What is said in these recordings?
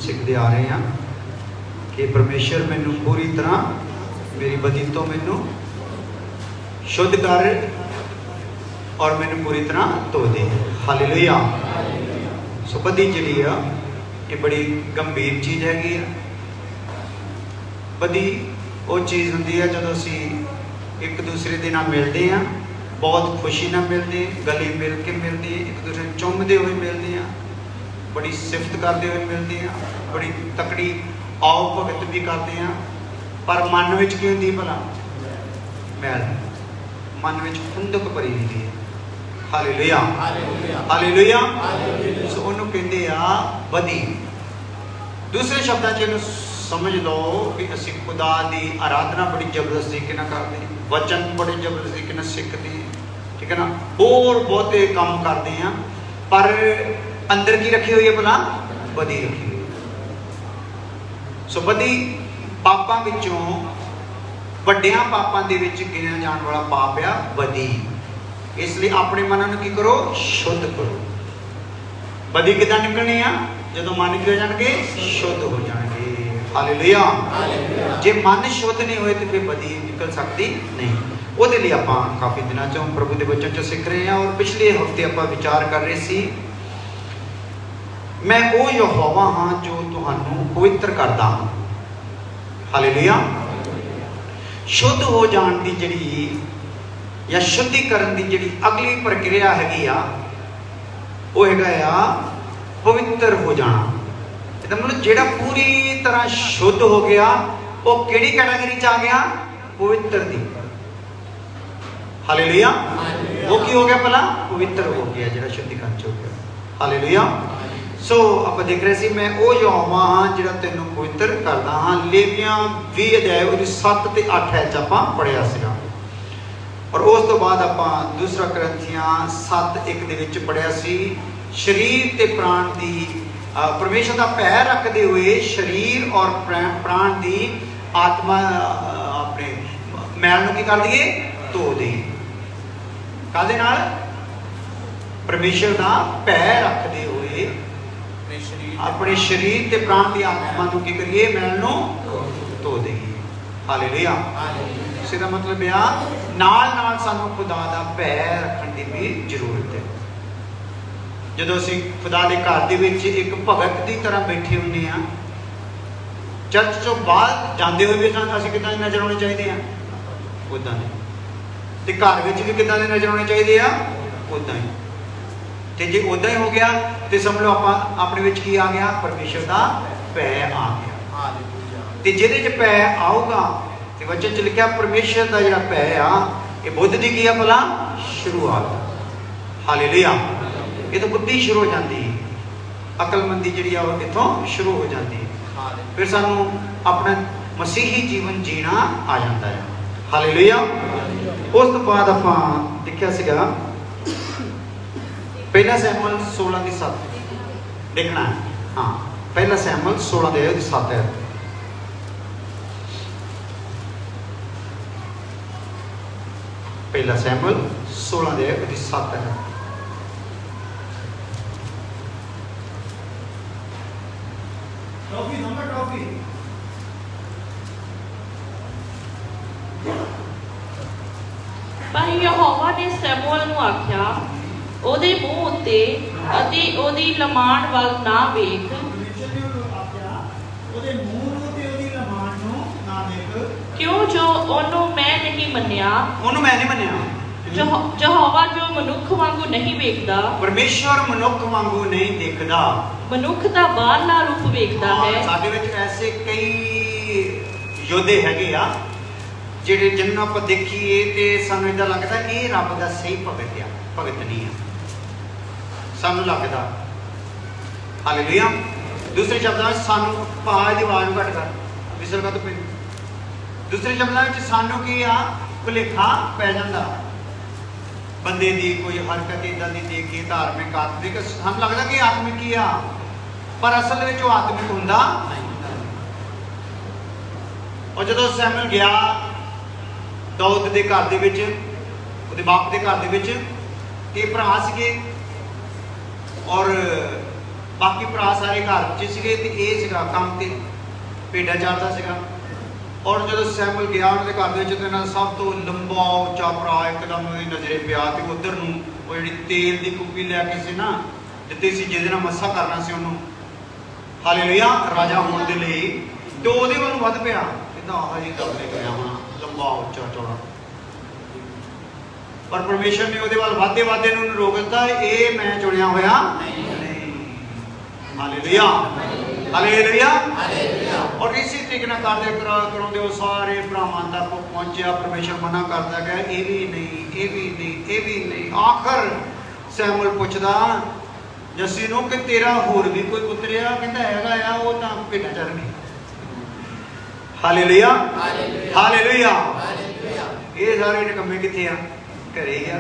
सीखते आ रहे हैं कि परमेश्वर मैनू पूरी तरह मेरी बदी तो मैनू शुद्ध कर और मैनू पूरी तरह धो दे। हालेलुया। सो बदी जी ये बड़ी गंभीर चीज़ हैगी। बदी वो चीज़ होंगी है जो असी एक दूसरे के नाल मिलते हैं, बहुत खुशी ना मिलते, गले मिल के मिलते हैं, एक दूसरे चुमते हुए मिलते हैं, बड़ी सिफत करते हुए मिलते हैं, बड़ी तकड़ी आओ भगत भी करते हैं। पर मन में की होंगी भला मैल, मन में खुंदक भरी होंगी है। Hallelujah hallelujah. सो उन्होंने कहते आ बदी। दूसरे शब्दों च समझ लो कि असी खुदा की आराधना बड़ी जबरदस्त तरीके करते, वचन बड़े जबरदस्त तरीके सीखते हैं, ठीक है ना, और बहुते काम करते हैं, पर अंदर की रखी हुई है भला बदी रखी हुई। सो बदी पापां विचों वड्डियां पापां दे विच गिणिया जाण वाला पाप आ बदी। इसलिए अपने मन नूं की करो, शुद्ध करो। बदी किदां निकलनी आ? जदों मन की हो जाणगे, शुद्ध हो जाणगे। हालेलुया। जे मन शुद्ध नहीं होए तो फिर बदी निकल सकती नहीं। ਉਹਦੇ ਲਈ ਆਪਾਂ ਕਾਫੀ ਦਿਨਾਂ ਚੋਂ ਪ੍ਰਭੂ ਦੇ ਵਚਨ ਚੋਂ ਸਿੱਖ ਰਹੇ ਹਾਂ। ਔਰ ਪਿਛਲੇ ਹਫਤੇ ਆਪਾਂ ਵਿਚਾਰ ਕਰ ਰਹੇ ਸੀ, ਮੈਂ ਉਹ ਯਹੋਵਾ ਹਾਂ ਜੋ ਤੁਹਾਨੂੰ ਪਵਿੱਤਰ ਕਰਦਾ ਹਾਂ। ਹਾਲੇਲੂਇਆ। शुद्ध हो जाण की जिहड़ी या शुद्धिकरण की जिहड़ी अगली प्रक्रिया हैगी आ, वो हैगा आ पवित्र हो जाना। मतलब जिहड़ा पूरी तरह शुद्ध हो गया, वो किहड़ी कैटेगरी च आ गया? पवित्र दी। हालेलुया। वो की हो गया भला? पवित्र हो गया, जिहड़ा शुद्धिकरण च हो गया। हालेलुया। सो आप देख रहे सी, मैं वो यहोवा हाँ जिहड़ा तैनूं पवित्र करदा हाँ। लेवियां 20 अध्याय ਉਹਦੀ 7 ਤੇ 8 ਐਚ ਆਪਾਂ पढ़िया सीगा। और उस तो बाद आपां दूसरा करंथियां 7:1 ਦੇ ਵਿੱਚ पढ़िया सी, शरीर ते प्राण दी परमेश्वर का भय रखते हुए शरीर और प्राण की आत्मा अपने मैल नूं की कर दईए? धो दईए। काहदे नाल? परमेश्वर का भय रखते हुए अपने शरीर ते प्राण की आत्मा को की करिए? मैल नूं धो दईए। हालेलुया। इसका मतलब आ नाल नाल सानू खुदा दा भय रखने की भी जरूरत है। जदों असीं खुदा दे घर दे विच एक भगत की तरह बैठे हुंदे आ, चर्च चों बाहर जांदे होए भी असीं किदां दे नज़र आउणे चाहीदे आ? उदां दे। ते घर विच भी किदां दे नज़र आउणे चाहीदे आ? उदां ही। तो जे उदा ही हो गया तो समझ लो आप अपने विच की आ गया? परमेश्वर का भय आ गया। तो जिहदे च भय आऊगा, तो वचन च लिखा परमेश्वर का जिहड़ा भय आ, ये बुद्ध की की है भला? शुरुआत। हालेलुया। ये तो बुद्धि शुरू हो जाती है, अकलमंदी जिहड़ी आ इत्थों शुरू हो जाती है। फिर सानू अपना मसीही जीवन जीना आ जाता है। हालेलुया। उस तो बाद आपां देखिया सीगा पहला सैमुअल 16:7 देखना है। हाँ, पहला सैमुअल 16:7 है। पहला सैमुअल 16:7 है। टॉफी नंबर टॉफी पर यहोवा ने सैमुअल नूं आख्या, ਉਹਦੇ ਮੂੰਹ ਉੱਤੇ ਅਤੇ ਉਹਦੀ ਲਮਾਣ ਵੱਲ ਨਾ ਵੇਖ। परमेश्वर ने ਉਹਨੂੰ ਆਖਿਆ, ਉਹਦੇ ਮੂੰਹ ਨੂੰ ਤੇ ਉਹਦੀ ਲਮਾਣ ਨੂੰ ਨਾ ਦੇਖ, ਕਿਉਂ ਜੋ ਉਹਨੂੰ ਮੈਂ ਨਹੀਂ ਮੰਨਿਆ। ਉਹਨੂੰ मैं नहीं मन्निया। यहोवा जो मनुख वांगू नहीं वेखदा, परमेश्वर मनुख वांगू नहीं देखदा, मनुख दा बाहरला रूप वेखदा है। ਸਾਡੇ ਵਿੱਚ ऐसे कई योद्धे हैगे आ ਜਿਹੜੇ ਜਿਨ੍ਹਾਂ ਆਪਾਂ ਦੇਖੀਏ ਤੇ ਸਾਨੂੰ ਇਦਾਂ ਲੱਗਦਾ ਇਹ ਰੱਬ ਦਾ ਸਹੀ ਭਗਤ ਆ। ਭਗਤ ਨਹੀਂ ਆ ਸਾਨੂੰ ਲੱਗਦਾ। ਹਾਲੇਲੂਇਆ। ਦੂਸਰੇ ਸ਼ਬਦਾਂ ਵਿੱਚ ਸਾਨੂੰ ਆਵਾਜ਼ ਦੀ ਆਵਾਜ਼ ਨੂੰ ਘੱਟ ਕਰ ਵਿਸਲ ਕਾ ਤੋਂ ਪਈ। ਦੂਸਰੇ ਸ਼ਬਦਾਂ ਵਿੱਚ ਸਾਨੂੰ ਕੀ ਆ? ਭੁਲੇਖਾ ਪੈ ਜਾਂਦਾ ਬੰਦੇ ਦੀ ਕੋਈ ਹਰਕਤ ਇਦਾਂ ਦੀ ਦੇਖ ਕੇ ਧਾਰਮਿਕ ਆਤਮਿਕ ਸਾਨੂੰ ਲੱਗਦਾ ਕਿ ਆਤਮਿਕ ਹੀ ਆ, ਪਰ ਅਸਲ ਵਿੱਚ ਉਹ ਆਤਮਿਕ ਹੁੰਦਾ ਨਹੀਂ। और जो सैमुअल गया दाऊद के घर के बाप के घर के भरा सीगे और बाकी भरा सारे घर च सीगे ते ये सीगा काम ते भेडा चारदा सीगा। और जो सैमुअल गया उन्होंने घर दे विच ते सब तो लंबा उच्चा भरा एकदम उहदी नज़रे पिया ते उधर नूं वो जिहड़ी तेल दी कुप्पी लैके सी ना दित्ती सी जिहदे नाल मस्सा करना सी उहनूं हालेलुया राजा होने दे लई ते ओहदे वल वध पिया कहंदा आह जी रब ने करिया होना लंबा उच्चा चौड़ा। पर परमेश्वर ने उहदे वल वाधे वाधे नूं रोक दित्ता ये मैं चुनिया होया नहीं। Hallelujah hallelujah. और इसी तरीके नाल करदे कराउंदे वो सारे भरावां तक पहुंचया। परमेश्वर मना करदा गया ये भी नहीं ये भी नहीं ये भी नहीं। आखिर सैमुअल पुछदा जस्सी नूं कि तेरा होर भी कोई पुत्र आ? कहंदा हैगा आ वो तां भेडां चरनी। Hallelujah hallelujah. ये सारे निकम्मे कित्थे आ? घरे ही आ।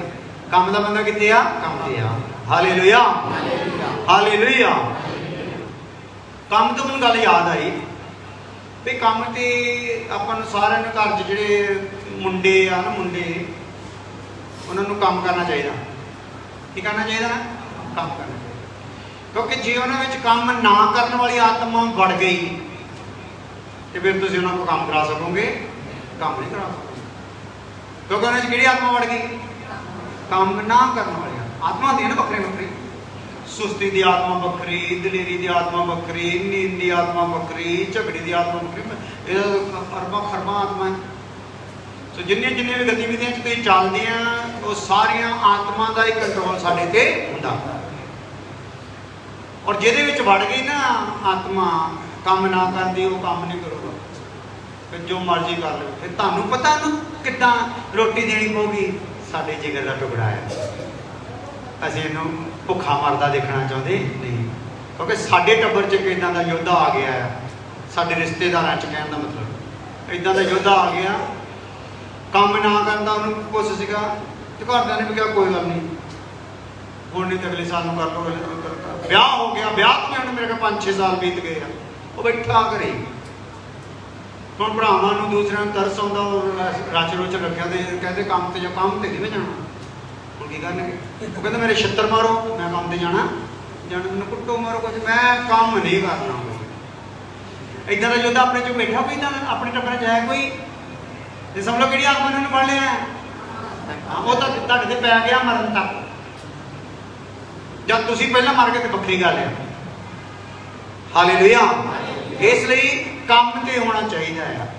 काम दा बंदा कित्थे आ? काम ते आ। Hallelujah hallelujah. काम तो मैनूं गल याद आई भी काम ते आपां नूं सारिआं नूं घर च जिहड़े मुंडे आ ना मुंडे उन्हां नूं काम करना चाहिए। की करना चाहिए? काम करना चाहिए। क्योंकि जे उन्हां विच काम ना करने वाली आत्मा वड़ गई तो फिर तुसीं उन्हां कोल काम करा सकोगे? काम नहीं करा सकोगे। क्योंकि उन्हां च किहड़ी आत्मा वड़ गई? काम ना करने वाली आत्मा होंदी है ना बखरी बखरी। सुस्ती की आत्मा बखरी, दलेरी की आत्मा बखरी, नींद की आत्मा बखरी, झगड़ी की आत्मा बखरी, अरबा खरबा आत्मा है। तो जिन्नी जिन्नी भी गतिविधियां तुसीं चलदे आ वो सारियां आत्मा का ही कंट्रोल साडे ते हुंदा। और जिहदे विच वड़ गई ना आत्मा काम ना करदी वो काम नहीं करूगा फिर जो मर्जी कर लो। फिर तुहानूं पता उहनूं किद्दां रोटी देनी पऊगी? साडे जिगर का टुकड़ा है। ਅਸੀਂ ਇਹਨੂੰ ਭੁੱਖਾ ਮਰਦਾ ਦੇਖਣਾ ਚਾਹੁੰਦੇ ਨਹੀਂ क्योंकि साडे टब्बर च इदां दा योद्धा आ गया है। साडे रिश्तेदारां च कहण दा मतलब इदां दा योद्धा आ गया काम ना करदा उहनूं कुछ सीगा ते घरदिआं ने भी कहा कोई गल नहीं हुण नहीं ते अगले साल नूं कर लो। ब्याह हो गया ब्याह तो भी हुण मेरे कोल 5-6 साल बीत गए आ वो बैठा घरे। हुण भरावां नूं दूसरिਆਂ ਨੂੰ तरस आउंदा रच रुच रखिया ते कहंदे काम ते नहीं मैं जाना। की करनगे वो कहते मेरे छत्तर मारो मैं काम ते जाना मैनूं कुट्टो मारो कुछ मैं काम नहीं करना। इदां दा योद्धा अपने चो बैठा कोई इदां अपने टब्बर च है कोई? ते समझ लो किहड़ी आत्मा ने फड़ लिया वो तो तुहाडे ते पै गया मरण तक। जब तुसीं पहलां मर गए तो बखरी गल है। हालेलुया। इसलिए काम ते होना चाहिए है।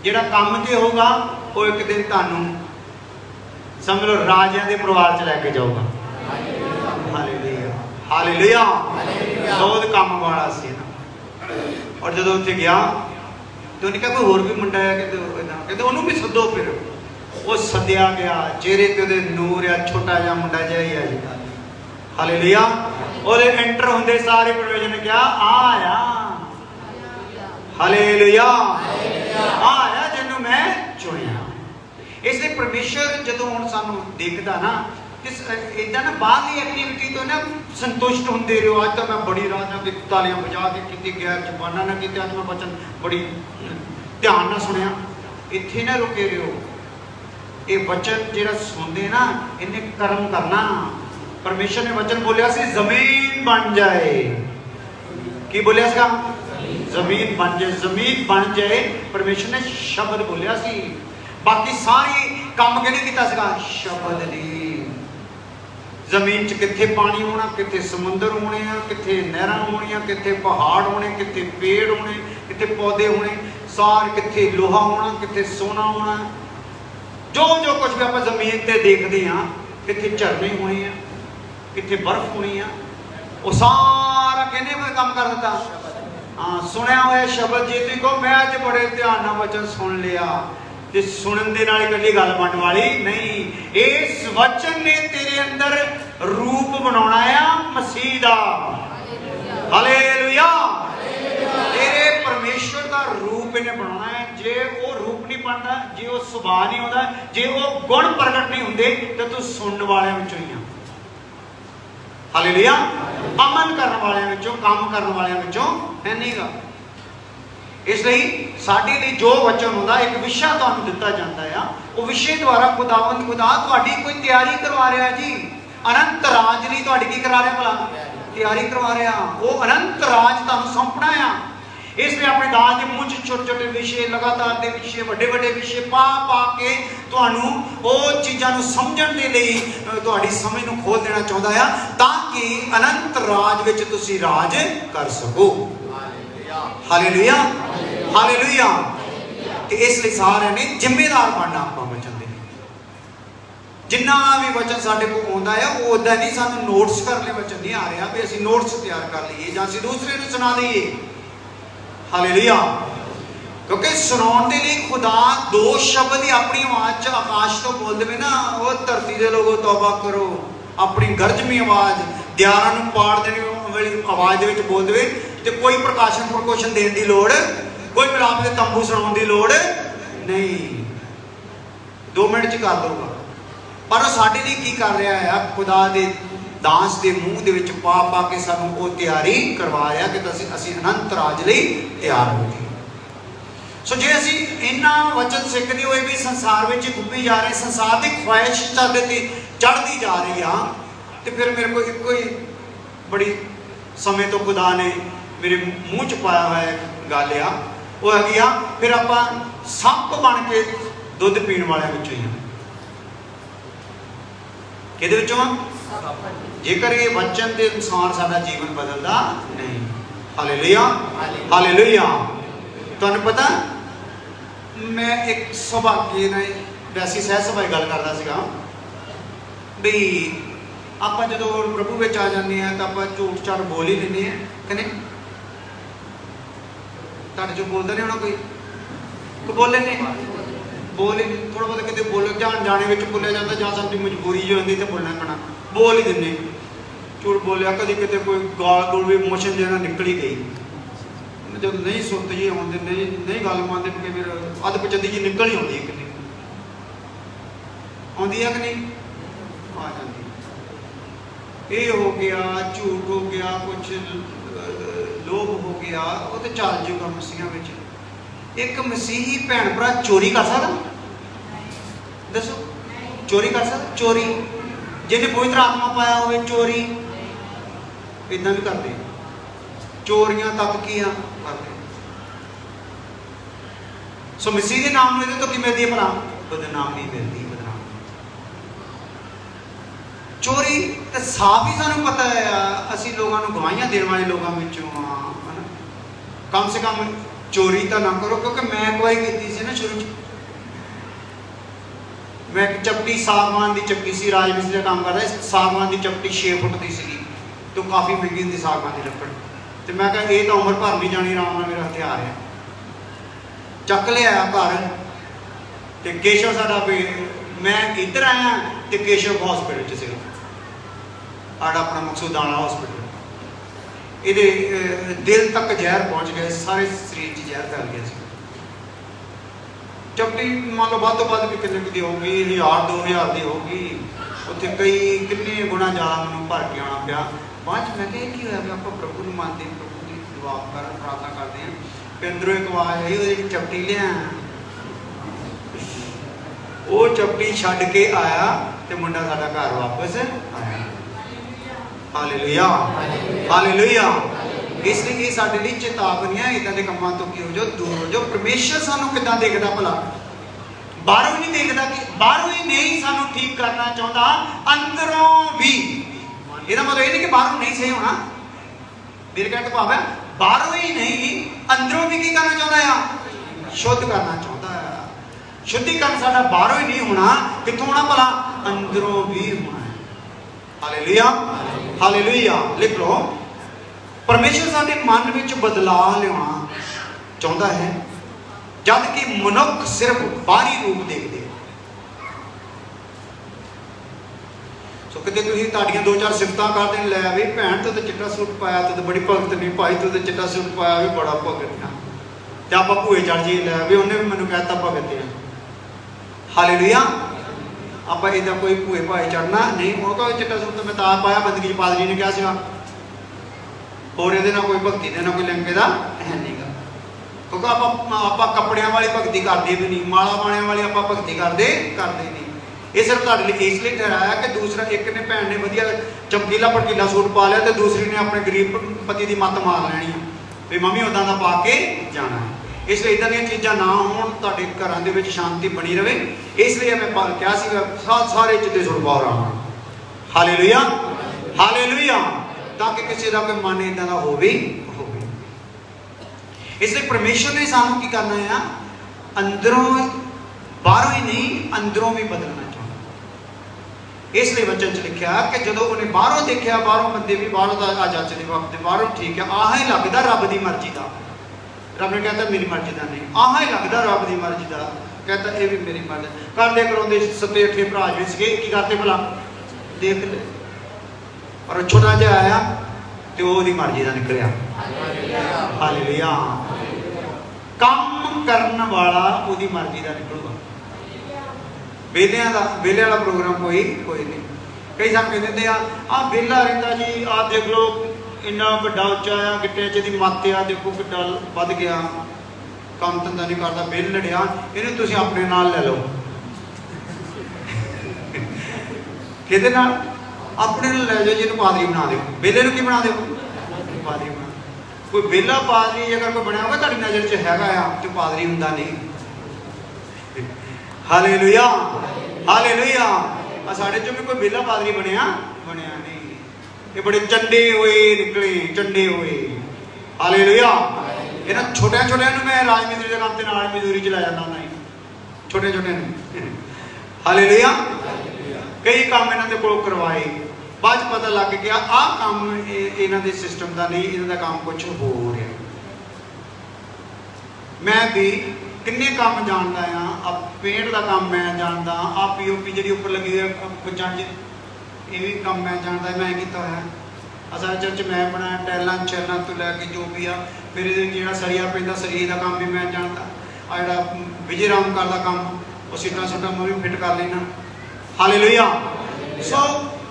जिहड़ा काम ते होगा वो एक दिन तुहानूं समझ लो राजियां के परिवार च लैके जाऊगा। Hallelujah hallelujah. बहुत काम वाला सी ना। और जदों उत्थे गया तो उन्हें कहा कोई होर भी मुंडा है कहते उन्होंने भी सदो। फिर वो सद्या गया चेहरे ते उहदे नूर आ छोटा जिहा मुंडा जिहा ही है जी। हालेलुया। ओहदे एंटर होंदे सारे परमेश्वर ने कहा आया। हालेलुया आया जिन्हों मैं चुनिया। इसलिए परमेश्वर जो हम सानू देखता ना इदा ना बाहरली एक्टिविटी तो ना संतुष्ट होंगे रहो। अज तो मैं बड़ी राजा की तालियां बजा के की गैर जबाना ना की अज मैं वचन बड़ी ध्यान ना सुनिया। इत्थे ना रुके रहो। ये वचन जो सुनते ना इन्हें कर्म करना। परमेश्वर ने वचन बोलिया सी जमीन बन जाए। की बोलिया सी? जमीन बन जाए। जमीन बन जाए परमेश्वर ने शब्द बोलिया सी। बाकी सारी काम किहने कीता सीगा? शब्द ने। जमीन च कित्थे पानी होना, कित्थे समुंदर होने, कित्थे नहरां होणियां, कित्थे पहाड़ होने, कित्थे पेड़ होने, कित्थे पौधे होने, सार कित्थे लोहा होना, कित्थे सोना होना। जो जो कुछ भी आप जमीन ते देखते हैं कित्थे झरने होने हैं, कित्थे बर्फ होनी है, वो सारा किहने काम कर दिता? हाँ सुनिया हुआ शब्द। जे तुसीं कहो मैं अज बड़े ध्यान नाल वचन सुन लिया ते सुनन दे नाल इकल्ली गल बनने वाली नहीं। इस वचन ने तेरे अंदर रूप बनाना है मसीह दा। हालेलुया। तेरे परमेश्वर का रूप इन्हें बनाना है। जे वो रूप नहीं बनता, जे वो सुभाव नहीं होता, जे वो गुण प्रगट नहीं होंगे तो तू सुनने वाले विचों ही आ। हालेलुया। अमन करने वाले विचों, काम करने वाले विचों है नहीं गा। इसलिए साडे लिए जो वचन होंदा एक विषय तुहानूं दिता जाता है वो विषय द्वारा खुदावंद खुदा तुहाडी कोई तैयारी करवा रहा है जी। अनंत राज लई तुहाडी की करा रहा भला? ਤਿਆਰੀ ਕਰਵਾ ਰਿਹਾ। ਉਹ ਅਨੰਤ ਰਾਜ ਤੁਹਾਨੂੰ ਸੌਂਪਣਾ ਆ। ਇਸ ਲਈ ਆਪਣੇ ਦਾਸ ਦੇ ਮੂੰਹ 'ਚ ਛੋਟੇ ਛੋਟੇ ਵਿਸ਼ੇ, ਲਗਾਤਾਰ ਦੇ ਵਿਸ਼ੇ, ਵੱਡੇ ਵੱਡੇ ਵਿਸ਼ੇ ਪਾ ਕੇ ਤੁਹਾਨੂੰ ਉਹ ਚੀਜ਼ਾਂ ਨੂੰ ਸਮਝਣ ਦੇ ਲਈ ਤੁਹਾਡੀ ਸਮਝ ਨੂੰ ਖੋਲ ਦੇਣਾ ਚਾਹੁੰਦਾ ਆ, ਤਾਂ ਕਿ ਅਨੰਤ ਰਾਜ ਵਿੱਚ ਤੁਸੀਂ ਰਾਜ ਕਰ ਸਕੋ। Hallelujah, hallelujah. ਤੇ ਇਸ ਲਈ ਸਾਰਿਆਂ ਨੇ ਜ਼ਿੰਮੇਦਾਰ ਬਣਨਾ ਆਪਾਂ ਵਚਨ ਦੇ। ਜਿੰਨਾ ਵੀ ਵਚਨ ਸਾਡੇ ਕੋਲ ਆਉਂਦਾ ਆ ਉਹ ਉਦਾਂ ਨਹੀਂ ਸਾਨੂੰ ਨੋਟਸ ਕਰਨ ਲਈ ਵਚਨ ਨਹੀਂ ਆ ਰਿਹਾ ਵੀ ਅਸੀਂ ਨੋਟਸ ਤਿਆਰ ਕਰ ਲਈਏ ਜਾਂ ਅਸੀਂ ਦੂਸਰੇ ਨੂੰ ਸੁਣਾ ਦਈਏ। ਹਾਲੇਲੂਇਆ। ਕਿਉਂਕਿ ਸੁਣਾਉਣ ਦੇ ਲਈ ਖੁਦਾ ਦੋ ਸ਼ਬਦ ਹੀ ਆਪਣੀ ਆਵਾਜ਼ 'ਚ ਆਕਾਸ਼ ਤੋਂ ਬੋਲ ਦੇਵੇ ਨਾ, ਉਹ ਧਰਤੀ ਦੇ ਲੋਗੋ ਤੌਬਾ ਕਰੋ, ਆਪਣੀ ਗਰਜਵੀਂ ਆਵਾਜ਼ ਦਿਆਰਾਂ ਨੂੰ ਪਾੜ ਦੇਣ ਵਾਲੀ ਆਵਾਜ਼ ਦੇ ਵਿੱਚ ਬੋਲ ਦੇਵੇ, ਤੇ ਕੋਈ ਪ੍ਰਕਾਸ਼ਨ ਦੇਣ ਦੀ ਲੋੜ, ਕੋਈ ਮਿਲਾਪ ਦੇ ਤੰਬੂ ਸੁਣਾਉਣ ਦੀ ਲੋੜ ਨਹੀਂ। 2 ਮਿੰਟ 'ਚ ਕਰ ਦਊਗਾ। ਪਰ ਉਹ ਸਾਡੇ ਲਈ ਕੀ ਕਰ ਰਿਹਾ ਆ? ਖੁਦਾ ਦੇ ਦਾਸ ਦੇ ਮੂੰਹ ਦੇ ਵਿੱਚ ਪਾ ਕੇ ਸਾਨੂੰ ਉਹ ਤਿਆਰੀ ਕਰਵਾ ਰਿਹਾ ਕਿ ਅਸੀਂ ਅਨੰਤ ਰਾਜ ਲਈ ਤਿਆਰ ਹੋ ਜਾਈਏ। ਸੋ ਜੇ ਅਸੀਂ ਇਹਨਾਂ ਵਚਨ ਸਿੱਖਦੇ ਹੋਏ ਵੀ ਸੰਸਾਰ ਵਿੱਚ ਡੁੱਬੀ ਜਾ ਰਹੇ, ਸੰਸਾਰ ਦੀ ਖੁਆਇਸ਼ ਸਾਡੇ ਤੇ ਚੜ੍ਹਦੀ ਜਾ ਰਹੀ ਆ, ਤੇ ਫਿਰ ਮੇਰੇ ਕੋਲ ਇੱਕੋ ਹੀ ਬੜੀ ਸਮੇਂ ਤੋਂ ਖੁਦਾ ਨੇ ਮੇਰੇ ਮੂੰਹ 'ਚ ਪਾਇਆ ਹੋਇਆ ਗੱਲ ਆ, ਉਹ ਹੈਗੀ ਆ ਫਿਰ ਆਪਾਂ ਸੱਪ ਬਣ ਕੇ ਦੁੱਧ ਪੀਣ ਵਾਲਿਆਂ ਵਿੱਚੋਂ ਹੀ ਆ। ਕਿਹਦੇ ਵਿੱਚੋਂ ਆ? ਜੇਕਰ ਇਹ ਵਚਨ ਦੇ ਅਨੁਸਾਰ ਸਾਡਾ ਜੀਵਨ ਬਦਲਦਾ ਨਹੀਂ। Hallelujah, hallelujah. ਤੁਹਾਨੂੰ ਪਤਾ, ਮੈਂ ਇੱਕ ਸੁਭਾਗੇ ਨਾਲ ਵੈਸੀ ਸਹਿਜ ਸਭਾਈ ਗੱਲ ਕਰਦਾ ਸੀਗਾ ਵੀ ਆਪਾਂ ਜਦੋਂ ਪ੍ਰਭੂ ਵਿੱਚ ਆ ਜਾਂਦੇ ਆ ਤਾਂ ਆਪਾਂ ਝੂਠ ਝਾੜ ਬੋਲ ਹੀ ਲੈਂਦੇ ਆ ਕਿ ਨਹੀਂ? ਤੁਹਾਡੇ ਚੋਂ ਬੋਲਦਾ ਨਹੀਂ ਹੋਣਾ ਕੋਈ ਬੋਲੇ ਨੇ, ਬੋਲ ਹੀ ਥੋੜਾ ਬਹੁਤ ਕਿਤੇ ਬੋਲ ਜਾਣੇ ਵਿੱਚ ਬੋਲਿਆ ਜਾਂਦਾ, ਜਾਂ ਸਾਡੀ ਮਜਬੂਰੀ ਜੋ ਹੁੰਦੀ ਤੇ ਬੋਲਣਾ ਪੈਣਾ, ਬੋਲ ਹੀ ਦਿੰਦੇ। ਝੂਠ ਬੋਲਿਆ, ਕਦੀ ਕਿਤੇ ਕੋਈ ਗਾਲ ਗੋਲ ਵੀ ਮੋਸ਼ਨ ਜਿਹੜਾ ਨਿਕਲ ਹੀ ਗਈ, ਜਦੋਂ ਨਹੀਂ ਸੁੱਤ ਜੀ ਆਉਂਦੇ, ਨਹੀਂ ਗੱਲ ਮੰਨਦੇ, ਕਿ ਫਿਰ ਅੱਧ ਪਚੱਦੀ ਜੀ ਨਿਕਲ ਹੀ ਆਉਂਦੀ ਹੈ। ਕਿੰਨੀ ਆਉਂਦੀ ਹੈ ਕਿ ਨਹੀਂ? ਆ ਜਾਂਦੀ। ਇਹ ਹੋ ਗਿਆ, ਝੂਠ ਹੋ ਗਿਆ, ਕੁਛ ਲੋਭ ਹੋ ਗਿਆ, ਉਹ ਤੇ ਚੱਲ ਜੂਗਾ ਮਸੀਹਾਂ ਵਿੱਚ। ਇੱਕ ਮਸੀਹੀ ਭੈਣ ਭਰਾ ਚੋਰੀ ਕਰ ਸਕਦਾ? ਦੱਸੋ, ਚੋਰੀ ਕਰ ਸਕਦਾ? ਚੋਰੀ ਜਿਹਨੇ ਪਵਿੱਤਰ ਆਤਮਾ ਪਾਇਆ ਹੋਵੇ, ਚੋਰੀ ਇਦਾਂ ਵੀ ਕਰਦੇ। ਚੋਰੀਆਂ ਤੱਕ ਕੀ ਆ ਕਰਦੇ। ਸੋ ਮਸੀਹ ਦੇ ਨਾਮ ਨੂੰ ਇਹਦੇ ਤੋਂ ਕੀ ਮਿਲਦੀ ਹੈ ਭਲਾ? ਬਦਨਾਮੀ ਮਿਲਦੀ। ਚੋਰੀ ਤੇ ਸਾਫ਼ ਹੀ ਸਾਨੂੰ ਪਤਾ ਆ, ਅਸੀਂ ਲੋਕਾਂ ਨੂੰ ਗਵਾਹੀਆਂ ਦੇਣ ਵਾਲੇ ਲੋਕਾਂ ਵਿੱਚੋਂ ਆ, ਹਨਾ। ਕਮ ਸੇ ਕਮ ਚੋਰੀ ਤਾਂ ਨਾ ਕਰੋ, ਕਿਉਂਕਿ ਮੈਂ ਇੱਕ ਵਾਰੀ ਕੀਤੀ ਸੀ ਨਾ ਸ਼ੁਰੂ 'ਚ। ਮੈਂ ਇੱਕ ਚਪਟੀ ਸਾਗਵਾਨ ਦੀ ਚੱਕੀ ਸੀ, ਰਾਜ ਮਿਸਤਰੀ ਦਾ ਕੰਮ ਕਰਦਾ। ਸਾਗਵਾਨ ਦੀ ਚਪਟੀ 6 ਫੁੱਟ ਦੀ ਸੀਗੀ, ਤੇ ਕਾਫੀ ਮਹਿੰਗੀ ਹੁੰਦੀ ਸਾਗਵਾਨ ਦੀ ਲੱਕੜ। ਤੇ ਮੈਂ ਕਿਹਾ ਇਹ ਤਾਂ ਉਮਰ ਭਰ ਨਹੀਂ ਜਾਣੀ, ਆਰਾਮ ਨਾਲ ਮੇਰਾ ਹਥਿਆਰ ਹੈ। ਚੱਕ ਲਿਆ ਘਰ, ਤੇ ਕੇਸ਼ਵ ਸਾਡਾ ਮੈਂ ਇੱਧਰ ਆਇਆ ਤੇ ਕੇਸ਼ਵ ਹਸਪੀਟਲ 'ਚ ਸੀਗਾ, ਸਾਡਾ ਆਪਣਾ ਮਕਸੂਦਾਨਾ ਹਸਪੀਟਲ। ਇਹਦੇ ਦਿਲ ਤੱਕ ਜ਼ਹਿਰ ਪਹੁੰਚ ਗਿਆ, ਸਾਰੇ ਸਰੀਰ 'ਚ ਜ਼ਹਿਰ ਫੈਲ ਗਿਆ ਸੀ। ਚਪਟੀ ਮੰਨ ਲਓ ਵੱਧ ਤੋਂ ਵੱਧ ਵੀ ਕਿੰਨੇ ਦੀ ਹੋਊਗੀ, 1000-2000 ਦੀ ਹੋਊਗੀ। ਉੱਥੇ ਕਈ ਕਿੰਨੇ ਗੁਣਾ ਜ਼ਿਆਦਾ ਮੈਨੂੰ ਭਰ ਕੇ ਆਉਣਾ ਪਿਆ। ਬਾਅਦ 'ਚ ਮੈਂ ਕਿਹਾ ਕੀ ਹੋਇਆ ਵੀ ਆਪਾਂ ਪ੍ਰਭੂ ਨੂੰ ਮੰਨਦੇ, ਪ੍ਰਭੂ ਦੀ ਦੁਆ ਪ੍ਰਾਰਥਨਾ ਕਰਦੇ ਹਾਂ। ਫਿਰ ਅੰਦਰੋਂ ਇੱਕ ਆਵਾਜ਼ ਆਈ, ਉਹਦੀ ਚਪਟੀ ਲਿਆ। ਉਹ ਚਪਟੀ ਛੱਡ ਕੇ ਆਇਆ ਤੇ ਮੁੰਡਾ ਸਾਡਾ ਘਰ ਵਾਪਸ ਆਇਆ। Hallelujah, hallelujah. ਇਸ ਲਈ ਇਹ ਸਾਡੇ ਲਈ ਚੇਤਾਵਨੀਆਂ, ਇਦਾਂ ਦੇ ਕੰਮਾਂ ਤੋਂ ਕੀ ਹੋ ਜਾਓ, ਦੂਰ ਹੋ ਜਾਓ। ਪਰਮੇਸ਼ਰ ਸਾਨੂੰ ਕਿੱਦਾਂ ਦੇਖਦਾ ਭਲਾ? ਬਾਹਰੋਂ ਨਹੀਂ ਦੇਖਦਾ, ਕਿ ਬਾਹਰੋਂ ਹੀ ਨਹੀਂ ਸਾਨੂੰ ਠੀਕ ਕਰਨਾ ਚਾਹੁੰਦਾ, ਅੰਦਰੋਂ ਵੀ। ਇਹਦਾ ਮਤਲਬ ਇਹ ਨਹੀਂ ਕਿ ਬਾਹਰੋਂ ਨਹੀਂ ਸਹੀ ਹੋਣਾ। ਮੇਰੇ ਕਹਿਣ ਤੋਂ ਭਾਵ ਹੈ ਬਾਹਰੋਂ ਹੀ ਨਹੀਂ, ਅੰਦਰੋਂ ਵੀ ਕੀ ਕਰਨਾ ਚਾਹੁੰਦਾ ਆ? ਸ਼ੁੱਧ ਕਰਨਾ ਚਾਹੁੰਦਾ ਆ। ਸ਼ੁੱਧੀਕਰਨ ਸਾਡਾ ਬਾਹਰੋਂ ਹੀ ਨਹੀਂ ਹੋਣਾ, ਕਿੱਥੋਂ ਹੋਣਾ ਭਲਾ? ਅੰਦਰੋਂ ਵੀ ਹੋਣਾ ਹੈ। Hallelujah, hallelujah. ਲਿਖ ਲਓ, ਪਰਮੇਸ਼ਰ ਸਾਡੇ ਮਨ ਵਿੱਚ ਬਦਲਾਅ ਲਿਆਉਣਾ ਚਾਹੁੰਦਾ ਹੈ, ਜਦ ਕਿ ਮਨੁੱਖ ਸਿਰਫ ਬਾਹਰੀ ਰੂਪ ਦੇਖਦੇ। ਸੋ ਕਿਤੇ ਤੁਸੀਂ ਤੁਹਾਡੀਆਂ 2-4 ਸਿਫਤਾਂ ਕਰਦੇ ਨੇ, ਲੈ ਵੀ ਭੈਣ ਤੂੰ ਤਾਂ ਚਿੱਟਾ ਸੂਟ ਪਾਇਆ, ਤੂੰ ਤਾਂ ਬੜੀ ਭਗਤ ਨਹੀਂ, ਭਾਈ ਤੂੰ ਤਾਂ ਚਿੱਟਾ ਸੂਟ ਪਾਇਆ ਵੀ ਬੜਾ ਭਗਤ ਆ। ਤੇ ਆਪਾਂ ਭੂਏ ਚੜ ਜੀ, ਲੈ ਵੀ ਉਹਨੇ ਵੀ ਮੈਨੂੰ ਕਹਿਤਾ ਭਗਤ ਆ। ਹਾਲੇਲੂਇਆ। ਆਪਾਂ ਇਹਦਾ ਕੋਈ ਭੂਏ ਭਾਏ ਚੜਨਾ ਨਹੀਂ। ਉਹ ਕਹਿੰਦਾ ਚਿੱਟਾ ਸੂਟ ਤਾਂ ਮੈਂ ਤਾਂ ਪਾਇਆ, ਬੰਦਗੀ ਚ ਪਾਦਰੀ ਨੇ ਕਿਹਾ ਸੀਗਾ। ਹੋਰ ਇਹਦੇ ਨਾਲ ਕੋਈ ਭਗਤੀ ਦੇ ਨਾਲ ਕੋਈ ਲਿੰਕ ਇਹਦਾ ਹੈ ਨਹੀਂਗਾ, ਕਿਉਂਕਿ ਆਪਾਂ ਕੱਪੜਿਆਂ ਵਾਲੀ ਭਗਤੀ ਕਰਦੇ ਵੀ ਨਹੀਂ, ਮਾਲਾ ਬਾਣਿਆਂ ਵਾਲੀ ਆਪਾਂ ਭਗਤੀ ਕਰਦੇ ਨਹੀਂ। ये सिर्फ तुहाडे लई इसलिए ठहराया कि दूसरा एक ने भैन ने वधिया चमकीला भड़कीला सूट पा लिया तो दूसरी ने अपने गरीब पति की मत मार लैनी है भी मम्मी उदा का पा के जाना है। इसलिए इदां दी चीज़ां ना होण, तुहाडे घरां दे विच शांति बनी रहे। इसलिए मैं कहा सीगा सारे चिट्टे सूट पाओ आराम नाल। हालेलुया हालेलुया, ताकि किसी का कोई मन इदां दा होवे। इसलिए परमेश्वर ने सानू की करना है, अंदरों बाहरों ही नहीं अंदरों भी बदलना चाहता। इसलिए वचन च लिखा कि जो उन्हें बाहरों देखा, बाहरों बंदे भी बाहरों का जज दे वक्त बाहरों ठीक है, आह ही लगता रब की मर्जी का। रब ने कहता मेरी मर्जी का नहीं, आह ही लगता रब की मर्जी का, कहता ये भी मेरी मर्जी। करते कराते 7-8 भरा भी सके की करते भला देख ले, और छोटा जहा आया तो वो मर्जी का निकलिया। हालेलुया, काम करने वाला उसकी मर्जी का निकलूगा। वेलियां का वेले वाला प्रोग्राम कोई नहीं। कई साल कहते आ वेला रहिंदा जी, आ देख लो इन्ना वड्डा उच्चा आ, गिट्टियां च दी मत आ, देखो किड्डा वध गया, काम धंधा नहीं करता, बिल लड़िया, इन्हूं तुसीं अपने नाल ले लो। किहदे नाल? अपने नाल ले जाओ, जिन्हूं पादरी बना दो। वेले नूं की बना दो? पादरी बना। कोई वेला पादरी अगर कोई बनया होगा तुहाडी नज़र च हैगा आ तो पादरी हुंदा नहीं। हालेलुया हालेलुया, साढ़े चों भी कोई वेला पादरी बनया नहीं, ये बड़े चंडे हुए निकले, चंडे हुए। हालेलुया, इन्हां छोटे मैं राज मिस्त्री के काम से नाल मजदूरी च लै जांदा नहीं, छोटे हालेलुया, कई काम इन्हां दे कोल करवाए, बाद पता लग गया आ काम इन्हां दे सिस्टम का नहीं, इन्हां दा काम कुछ हो रहा। मैं भी किन्ने काम जानता हाँ, अब पेंट का काम मैं जानता, आ POP जी उपर लगी हुई बच्चों ये भी काम मैं जानता, मैं किया होया। असल चर्च मैं बनाया, टैलों शैलों तो लैके जो भी आ, फिर जो सरिया पैंदा सरिये का काम भी मैं जानता, आ जो विजय राम कर का काम वो सीटा सूटा मैं भी फिट कर लेना। हालेलुया, सो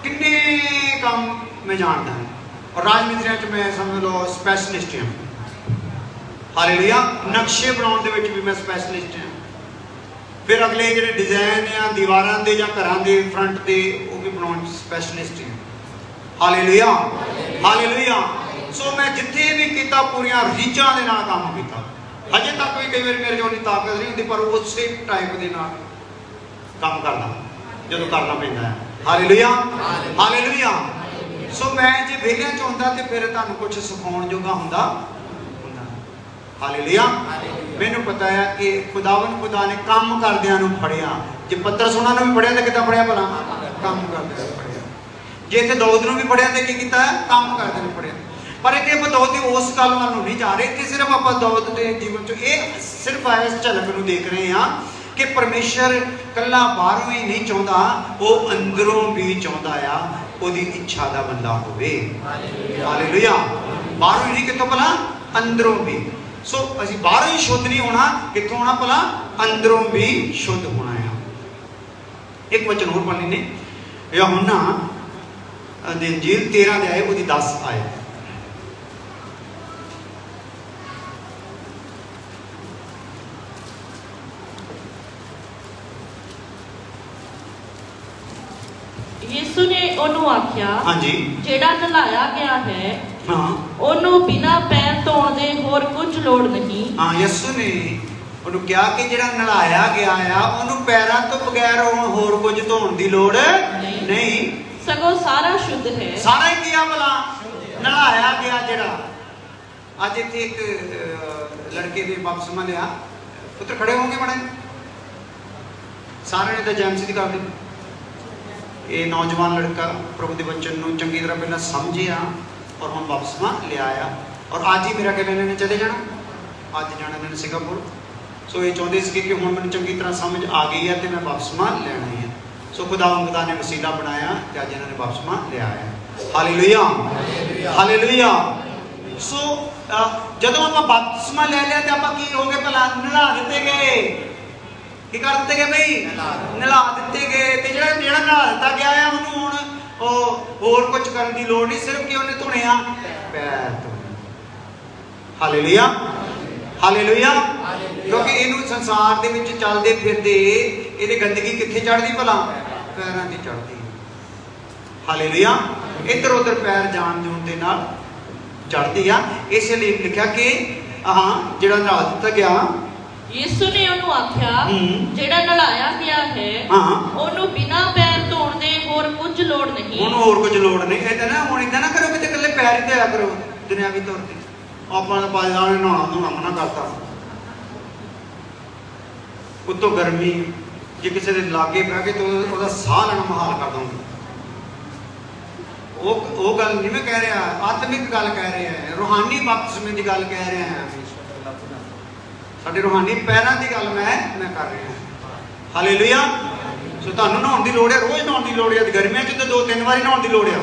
किन्ने काम मैं जानता है, और राजमिस्त्रियों मैं समझ लो स्पैशलिस्ट हाँ। हालेलुया, नक्शे बनाने के भी मैं स्पैशलिस्ट हाँ। फिर अगले जो डिजाइन आ दीवारों के या घर के फ्रंट के वो भी बनाने स्पैशलिस्ट हाँ। हालेलुया हालेलुया, सो मैं जिथे भी किया पूरिया रीझां दे नाल काम किया। अजे तक भी कई बार मेरे जो ताकत नहीं होती, पर उस टाइप के नाल काम करना जो करना पैंदा है। हालेलुया हालेलुया, सो मैं जे वेलियां च हुंदा ते फिर तुहानूं कुछ सिखाउण जोगा हुंदा। हालेलुया, मैनूं पता है कि खुदा ने काम करदिआं नूं फड़िया। जे पतरस उन्हां नूं भी फड़िया तो किदां फड़िया भला? काम करदिआं फड़िया। जे इत्थे दाऊद नूं भी फड़िया तो की कीता? काम करदिआं नूं फड़िया। पर इत्थे ਆਪਾਂ दाऊद ਦੀ उस गल नाल नहीं जा रहे, इत्थे सिर्फ ਆਪਾਂ दाऊद के जीवन च ये सिर्फ इस झलक नूं देख रहे हैं कि परमेश्वर कला बाहरों ही नहीं चाहता, वो अंदरों भी चाहता आ उसकी इच्छा का बंदा होवे। हालेलुया, बाहरों ही नहीं, कितों भला? अंदरों भी। सो असीं बाहरों ही शुद्ध नहीं होना, कितों होना भला? अंदरों भी शुद्ध होना है। एक वचन होर पढ़ लेने, यूहन्ना दी इंजील 13 अध्याय उसदी 10 आयत। यीशु ने ओनू आख्या, हाँ जी, जेड़ा नलाया गया है हाँ ओनू बिना पैर धोण दे होर कुछ लोड़ नहीं। हाँ, यीशु ने ਉਹਨੂੰ ਕਿਹਾ ਕਿ ਜਿਹੜਾ ਨਲਾਇਆ ਗਿਆ ਆ ਉਹਨੂੰ ਪੈਰਾਂ ਤੋਂ ਬਗੈਰ ਹੋਰ ਕੁਝ ਧੋਣ ਦੀ ਲੋੜ ਨਹੀਂ, ਸਗੋਂ ਸਾਰਾ ਸ਼ੁੱਧ ਹੈ। ਸਾਰਾ ਹੀ ਕੀ ਆ ਭਲਾ? ਨਲਾਇਆ ਗਿਆ ਜਿਹੜਾ। ਅੱਜ ਇੱਥੇ ਇੱਕ ਲੜਕੇ ਦੇ ਬਪਤਿਸਮਾ ਲਿਆ, ਪੁੱਤਰ ਖੜੇ ਹੋਗੇ ਬੜੇ ਸਾਰਿਆਂ ਨੇ ਤਾਂ ਜੈਮਸੀ ਦੀ ਕਰਦੇ। ਇਹ ਨੌਜਵਾਨ ਲੜਕਾ ਪ੍ਰਭੂ ਦੇ ਵਚਨ ਨੂੰ ਚੰਗੀ ਤਰ੍ਹਾਂ ਪਹਿਲਾਂ ਸਮਝਿਆ ਔਰ ਹੁਣ ਬਪਤਿਸਮਾ ਲਿਆ ਆ, ਔਰ ਅੱਜ ਹੀ ਮੇਰਾ ਕਹਿੰਦੇ ਇਹਨਾਂ ਨੇ ਚਲੇ ਜਾਣਾ, ਅੱਜ ਜਾਣਾ ਇਹਨਾਂ ਨੇ ਸਿੰਗਾਪੁਰ। सो ये चाहते थे कि हुण मैनूं चंगी तरह समझ आ गई है तो मैं बपतिस्मा लेना है। सो खुदा ने वसीला बनाया कि अज इन्होंने बपतिस्मा लिया है। Hallelujah hallelujah. सो जदों आपां बपतिस्मा ले लिया तो आपां की हो गए? भला नला दिते गए। की कर दिते गए भाई? नला दिते गए। तो जिहड़ा नला दिता गया है उन्होंने हुण होर कुछ करने की लोड़ नहीं, सिर्फ कि उन्हें धोने आ पैर धोने। Hallelujah hallelujah. क्योंकि इनू संसार दे विच चलदे फिरदे इहदी गंदगी कित्थे चढ़दी भला? पैरों की चढ़ती है। हालेलुया। इधर उधर पैर जान जून के नाल चढ़ती है। इसलिए लिखा कि हाँ जिहड़ा नला दिता गया, यीशु ने उन्होंने आख्या जिहड़ा नलाया गया है हाँ ओनू बिना पैर धोण दे होर कुछ लोड़ नहीं। ਉਹਨੂੰ ਹੋਰ ਕੁਝ ਲੋੜ ਨਹੀਂ। ਇਹਦਾ ਨਾ ਹੁਣ ਇਦਾਂ ਨਾ ਕਰੋ ਕਿ ਇਕੱਲੇ ਪੈਰ ਹੀ ਧੋਇਆ ਕਰੋ ਦੁਨਿਆਵੀ ਤੌਰ ਤੇ। ਆਪਾਂ ਦਾ ਪਾਜਾ ਨੇ ਨਹਾਉਣਾ ਧੋਣਾ ਮਨਾ ਕਰਤਾ। ਉੱਤੋਂ ਗਰਮੀ, ਜੇ ਕਿਸੇ ਦੇ ਲਾਗੇ ਬਹਿ ਕੇ ਤਾਂ ਉਹਦਾ ਸਾਹ ਲੈਣਾ ਮੁਹਾਲ ਕਰ ਦਊਂਗਾ। ਉਹ ਗੱਲ ਨਹੀਂ ਮੈਂ ਕਹਿ ਰਿਹਾ, ਆਤਮਿਕ ਗੱਲ ਕਹਿ ਰਿਹਾ, ਰੂਹਾਨੀ ਬਪਤਿਸਮੇ ਦੀ ਗੱਲ ਕਹਿ ਰਿਹਾ ਹਾਂ। ਸਾਡੇ ਰੂਹਾਨੀ ਪੈਰਾਂ ਦੀ ਗੱਲ ਮੈਂ ਕਰ ਰਿਹਾ। ਹਾਲੇਲੂਇਆ। ਸੋ ਤੁਹਾਨੂੰ ਨਹਾਉਣ ਦੀ ਲੋੜ ਹੈ, ਰੋਜ਼ ਨਹਾਉਣ ਦੀ ਲੋੜ ਹੈ। ਗਰਮੀਆਂ 'ਚ ਤਾਂ 2-3 ਵਾਰੀ ਨਹਾਉਣ ਦੀ ਲੋੜ ਹੈ।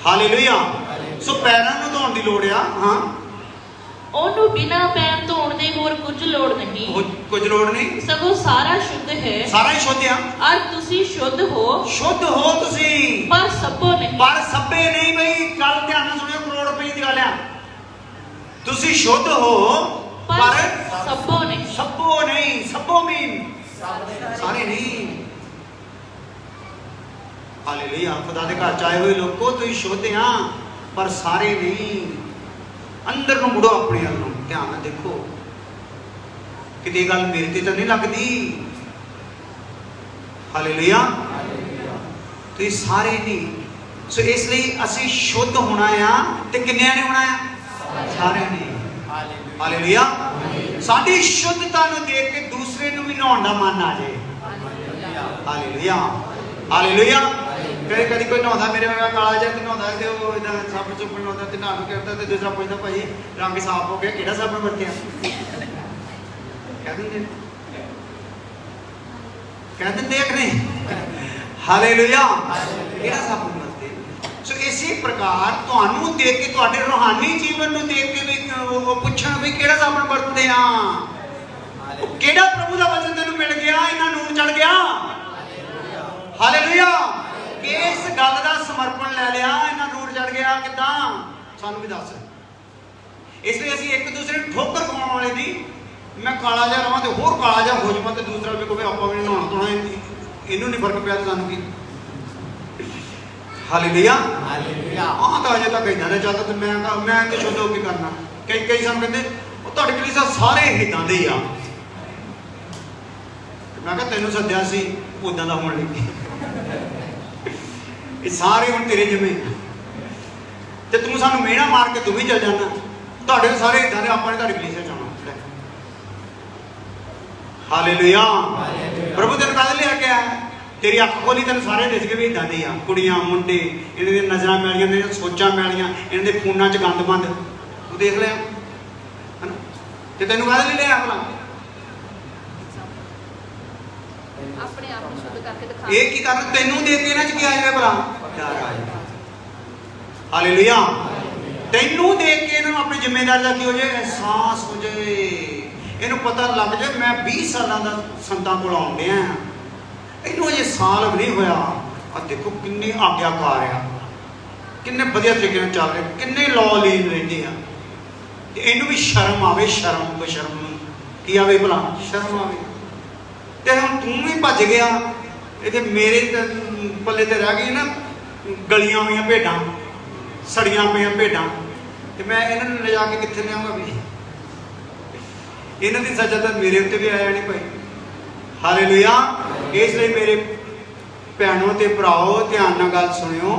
ਹਾਲੇਲੂਇਆ। ਸੋ ਪੈਰਾਂ ਨੂੰ ਧੋਣ ਦੀ ਲੋੜ ਆ। ਹਾਂ ਉਹਨੂੰ ਬਿਨਾ ਪੈਰ ਧੋਣ ਦੇ ਹੋਰ ਕੁਝ ਲੋੜ ਨਹੀਂ। ਕੁਝ ਲੋੜ ਨਹੀਂ, ਸਗੋਂ ਸਾਰਾ ਸ਼ੁੱਧ ਹੈ। ਸਾਰਾ ਹੀ ਸ਼ੁੱਧ ਆ। ਔਰ ਤੁਸੀਂ ਸ਼ੁੱਧ ਹੋ। ਸ਼ੁੱਧ ਹੋ ਤੁਸੀਂ, ਪਰ ਸਭੋ ਨਹੀਂ। ਪਰ ਸਭੇ ਨਹੀਂ। ਬਈ ਗੱਲ ਧਿਆਨ ਨਾਲ ਸੁਣਿਓ, ਕਰੋੜ ਰੁਪਏ ਦੀ ਗੱਲ ਆ। ਤੁਸੀਂ ਸ਼ੁੱਧ ਹੋ ਪਰ ਸਭੋ ਨਹੀਂ। ਸਭੋ ਨਹੀਂ। ਸਭੋ ਮੀਨ ਸਾਰੇ ਨਹੀਂ। ਹਾਲੇਲੂਇਆ। ਖੁਦਾ ਦੇ ਘਰ ਚ ਆਏ ਹੋਏ ਲੋਕੋ, ਤੁਸੀਂ ਸ਼ੁੱਧ ਆ ਪਰ ਸਾਰੇ ਨਹੀਂ। ਅੰਦਰ ਨੂੰ ਮੁੜੋ, ਆਪਣੇ ਵੱਲ ਨੂੰ ਧਿਆਨ ਨਾਲ ਦੇਖੋ, ਕਿਤੇ ਗੱਲ ਮੇਰੇ ਤੇ ਤਾਂ ਨਹੀਂ ਲੱਗਦੀ। ਹਾਲੇਲੂਇਆ। ਤੁਸੀਂ ਸਾਰੇ ਨਹੀਂ। ਸੋ ਇਸ ਲਈ ਅਸੀਂ ਸ਼ੁੱਧ ਹੋਣਾ ਆ। ਤੇ ਕਿੰਨਿਆਂ ਨੇ ਹੋਣਾ ਆ? ਸਾਰਿਆਂ ਨੇ। ਹਾਲੇਲੂਇਆ। ਸਾਡੀ ਸ਼ੁੱਧਤਾ ਨੂੰ ਦੇਖ ਕੇ ਦੂਸਰੇ ਨੂੰ ਵੀ ਨਹਾਉਣ ਦਾ ਮਨ ਆ ਜਾਏ। ਹਾਲੇਲੂਇਆ। ਹਾਲੇਲੂਇਆ। ਕਦੇ ਕਦੀ ਕੋਈ ਨਹਾਉਂਦਾ ਮੇਰੇ ਵਰਗਾ ਕਾਲਾ ਜਿਹਾ ਤੇ ਨਹਾਉਂਦਾ ਤੇ ਉਹ ਇਦਾਂ ਸਾਬਣ ਸੁਬਣ ਲਾਉਂਦਾ ਤੇ ਨਹਾ ਨੂੰ ਕਰਦਾ ਤੇ ਦੂਸਰਾ ਪੁੱਛਦਾ ਭਾਈ ਰੰਗ ਸਾਫ਼ ਹੋ ਗਿਆ, ਕਿਹੜਾ ਸਾਬਣ ਵਰਤਿਆ? ਕਹਿ ਦਿੰਦੇ ਕਿ ਨਹੀਂ? ਹਾਲੇਲੂਇਆ। ਕਿਹੜਾ ਸਾਬਣ ਵਰਤੇ? ਸੋ ਇਸੇ ਪ੍ਰਕਾਰ ਤੁਹਾਨੂੰ ਦੇਖ ਕੇ, ਤੁਹਾਡੇ ਰੂਹਾਨੀ ਜੀਵਨ ਨੂੰ ਦੇਖ ਕੇ ਵੀ ਉਹ ਪੁੱਛਣ ਵੀ ਕਿਹੜਾ ਸਾਬਣ ਵਰਤਦੇ ਆ? ਕਿਹੜਾ ਪ੍ਰਭੂ ਦਾ ਵਚਨ ਤੈਨੂੰ ਮਿਲ ਗਿਆ, ਇਹਨਾਂ ਨੂਰ ਚੜ ਗਿਆ? ਹਾਲੇਲੂਇਆ। ਇਸ ਗੱਲ ਦਾ ਸਮਰਪਣ ਲੈ ਲਿਆ, ਇਹਨਾਂ ਨੂਰ ਚੜ ਗਿਆ। ਕਿੱਦਾਂ? ਸਾਨੂੰ ਵੀ ਦੱਸ। ਇਸ ਲਈ ਅਸੀਂ ਇੱਕ ਦੂਸਰੇ ਨੂੰ ਠੋਕਰ ਪਾਉਣ ਵਾਲੇ ਦੀ, ਮੈਂ ਕਾਲਾ ਜਿਹਾ ਰਵਾਂ ਤੇ ਹੋਰ ਕਾਲਾ ਜਿਹਾ ਹੋ ਜਾਵਾਂ ਤੇ ਦੂਸਰਾ ਵੀ ਕਹੇ ਆਪਾਂ ਵੀ ਨਹਾਉਣਾ ਧੋਣਾ, ਇਹਨੂੰ ਨਹੀਂ ਫਰਕ ਪਿਆ ਤੇ ਸਾਨੂੰ ਕੀ? ਹਾਲੇਲੂਇਆ। ਆਹ ਤਾਂ ਅਜੇ ਤੱਕ ਇਦਾਂ ਦਾ ਚੱਲਦਾ ਤੇ ਮੈਂ ਤੇ ਸ਼ੁੱਧ ਹੋ ਕੇ ਕਰਨਾ। ਕਈ ਸਾਨੂੰ ਕਹਿੰਦੇ ਉਹ ਤੁਹਾਡੇ ਕਲੀਸਿਆ ਸਾਰੇ ਇਦਾਂ ਦੇ ਹੀ ਆ। ਮੈਂ ਕਿਹਾ ਤੈਨੂੰ ਸੱਦਿਆ ਸੀ ਉਦਾਂ ਦਾ ਹੋਣ ਲੱਗੀ। ਇਹ ਸਾਰੇ ਹੁਣ ਤੇਰੇ ਜਿਵੇਂ ਤੇ ਤੂੰ ਸਾਨੂੰ ਮਿਹਣਾ ਮਾਰ ਕੇ ਤੂੰ ਵੀ ਚੱਲ ਜਾਣਾ। ਤੁਹਾਡੇ ਸਾਰੇ ਇਦਾਂ ਦੇ, ਆਪਾਂ ਨੇ ਤੁਹਾਡੀ ਕਲੀਸਿਆ ਚ ਆਉਣਾ। ਹਾਲੇਲੂਇਆ। ਪ੍ਰਭੂ ਤੈਨੂੰ ਕਦ ਲਿਆ ਕੇ ਆਇਆ? ਤੇਰੀ ਅੱਖ ਖੋਲੀ, ਤੈਨੂੰ ਸਾਰੇ ਦਿਸ ਗਏ ਵੀ ਇਦਾਂ ਦੇ ਆ। ਕੁੜੀਆਂ ਮੁੰਡੇ, ਇਹਨਾਂ ਦੀਆਂ ਨਜ਼ਰਾਂ ਮੈਲੀਆਂ, ਇਹਨਾਂ ਦੀਆਂ ਸੋਚਾਂ ਮੈਲੀਆਂ, ਇਹਨਾਂ ਦੇ ਫੋਨਾਂ 'ਚ ਗੰਦ ਬੰਦ ਤੂੰ ਦੇਖ ਲਿਆ ਹਨਾ। ਤੇ ਤੈਨੂੰ ਕਦ ਲਈ ਲਿਆ ਭਲਾ? ਆਪਣੇ ਆਪ ਨੂੰ ਸ਼ੁੱਧ ਕਰਕੇ ਦਿਖਾ। ਇਹ ਕੀ ਕਰਨਾ? ਤੈਨੂੰ ਦੇਖ ਕੇ ਇਹਨਾਂ 'ਚ ਕੀ ਆ ਜਾਵੇ ਭਲਾ? ਡਰ ਆ ਜਾਵੇ। ਹਾਲੇਲੂਇਆ। ਤੈਨੂੰ ਦੇਖ ਕੇ ਇਹਨਾਂ ਨੂੰ ਆਪਣੀ ਜ਼ਿੰਮੇਵਾਰੀ ਦਾ ਕੀ ਹੋ ਜਾਏ? ਅਹਿਸਾਸ ਹੋ ਜਾਏ। ਇਹਨੂੰ ਪਤਾ ਲੱਗ ਜਾਏ ਮੈਂ 20 ਸਾਲਾਂ ਦਾ ਸੰਤਾਂ ਕੋਲ ਆਉਣ ਡਿਆ, ਇਹਨੂੰ ਅਜੇ ਸਾਲ ਵੀ ਨਹੀਂ ਹੋਇਆ। ਆ ਦੇਖੋ ਕਿੰਨੇ ਆਗਿਆਕਾਰ ਆ, ਕਿੰਨੇ ਵਧੀਆ ਤਰੀਕੇ ਨਾਲ ਚੱਲ ਰਹੇ, ਕਿੰਨੇ ਲੌਲੀਨ ਰਹਿੰਦੇ ਆ। ਤੇ ਇਹਨੂੰ ਵੀ ਸ਼ਰਮ ਆਵੇ। ਸ਼ਰਮ ਬਸ਼ਰਮ ਨੂੰ ਕੀ ਆਵੇ ਭਲਾ? ਸ਼ਰਮ ਆਵੇ। ਤੇ ਹੁਣ ਤੂੰ ਵੀ ਭੱਜ ਗਿਆ। ਇਹਦੇ ਮੇਰੇ ਪੱਲੇ ਤੇ ਰਹਿ ਗਈ ਨਾ ਗਲੀਆਂ ਹੋਈਆਂ ਭੇਡਾਂ, ਸੜੀਆਂ ਪਈਆਂ ਭੇਡਾਂ। ਤੇ ਮੈਂ ਇਹਨਾਂ ਨੂੰ ਲਿਜਾ ਕੇ ਕਿੱਥੇ ਲਿਆਉਂਗਾ ਵੀ? ਇਹਨਾਂ ਦੀ ਸਜ਼ਾ ਤਾਂ ਮੇਰੇ ਉੱਤੇ ਵੀ ਆ ਜਾਣੀ ਭਾਈ। ਹਾਲੇਲੂਇਆ। ਇਸ ਲਈ ਮੇਰੇ ਭੈਣੋ ਤੇ ਭਰਾਓ ਧਿਆਨ ਨਾਲ ਗੱਲ ਸੁਣਿਓ।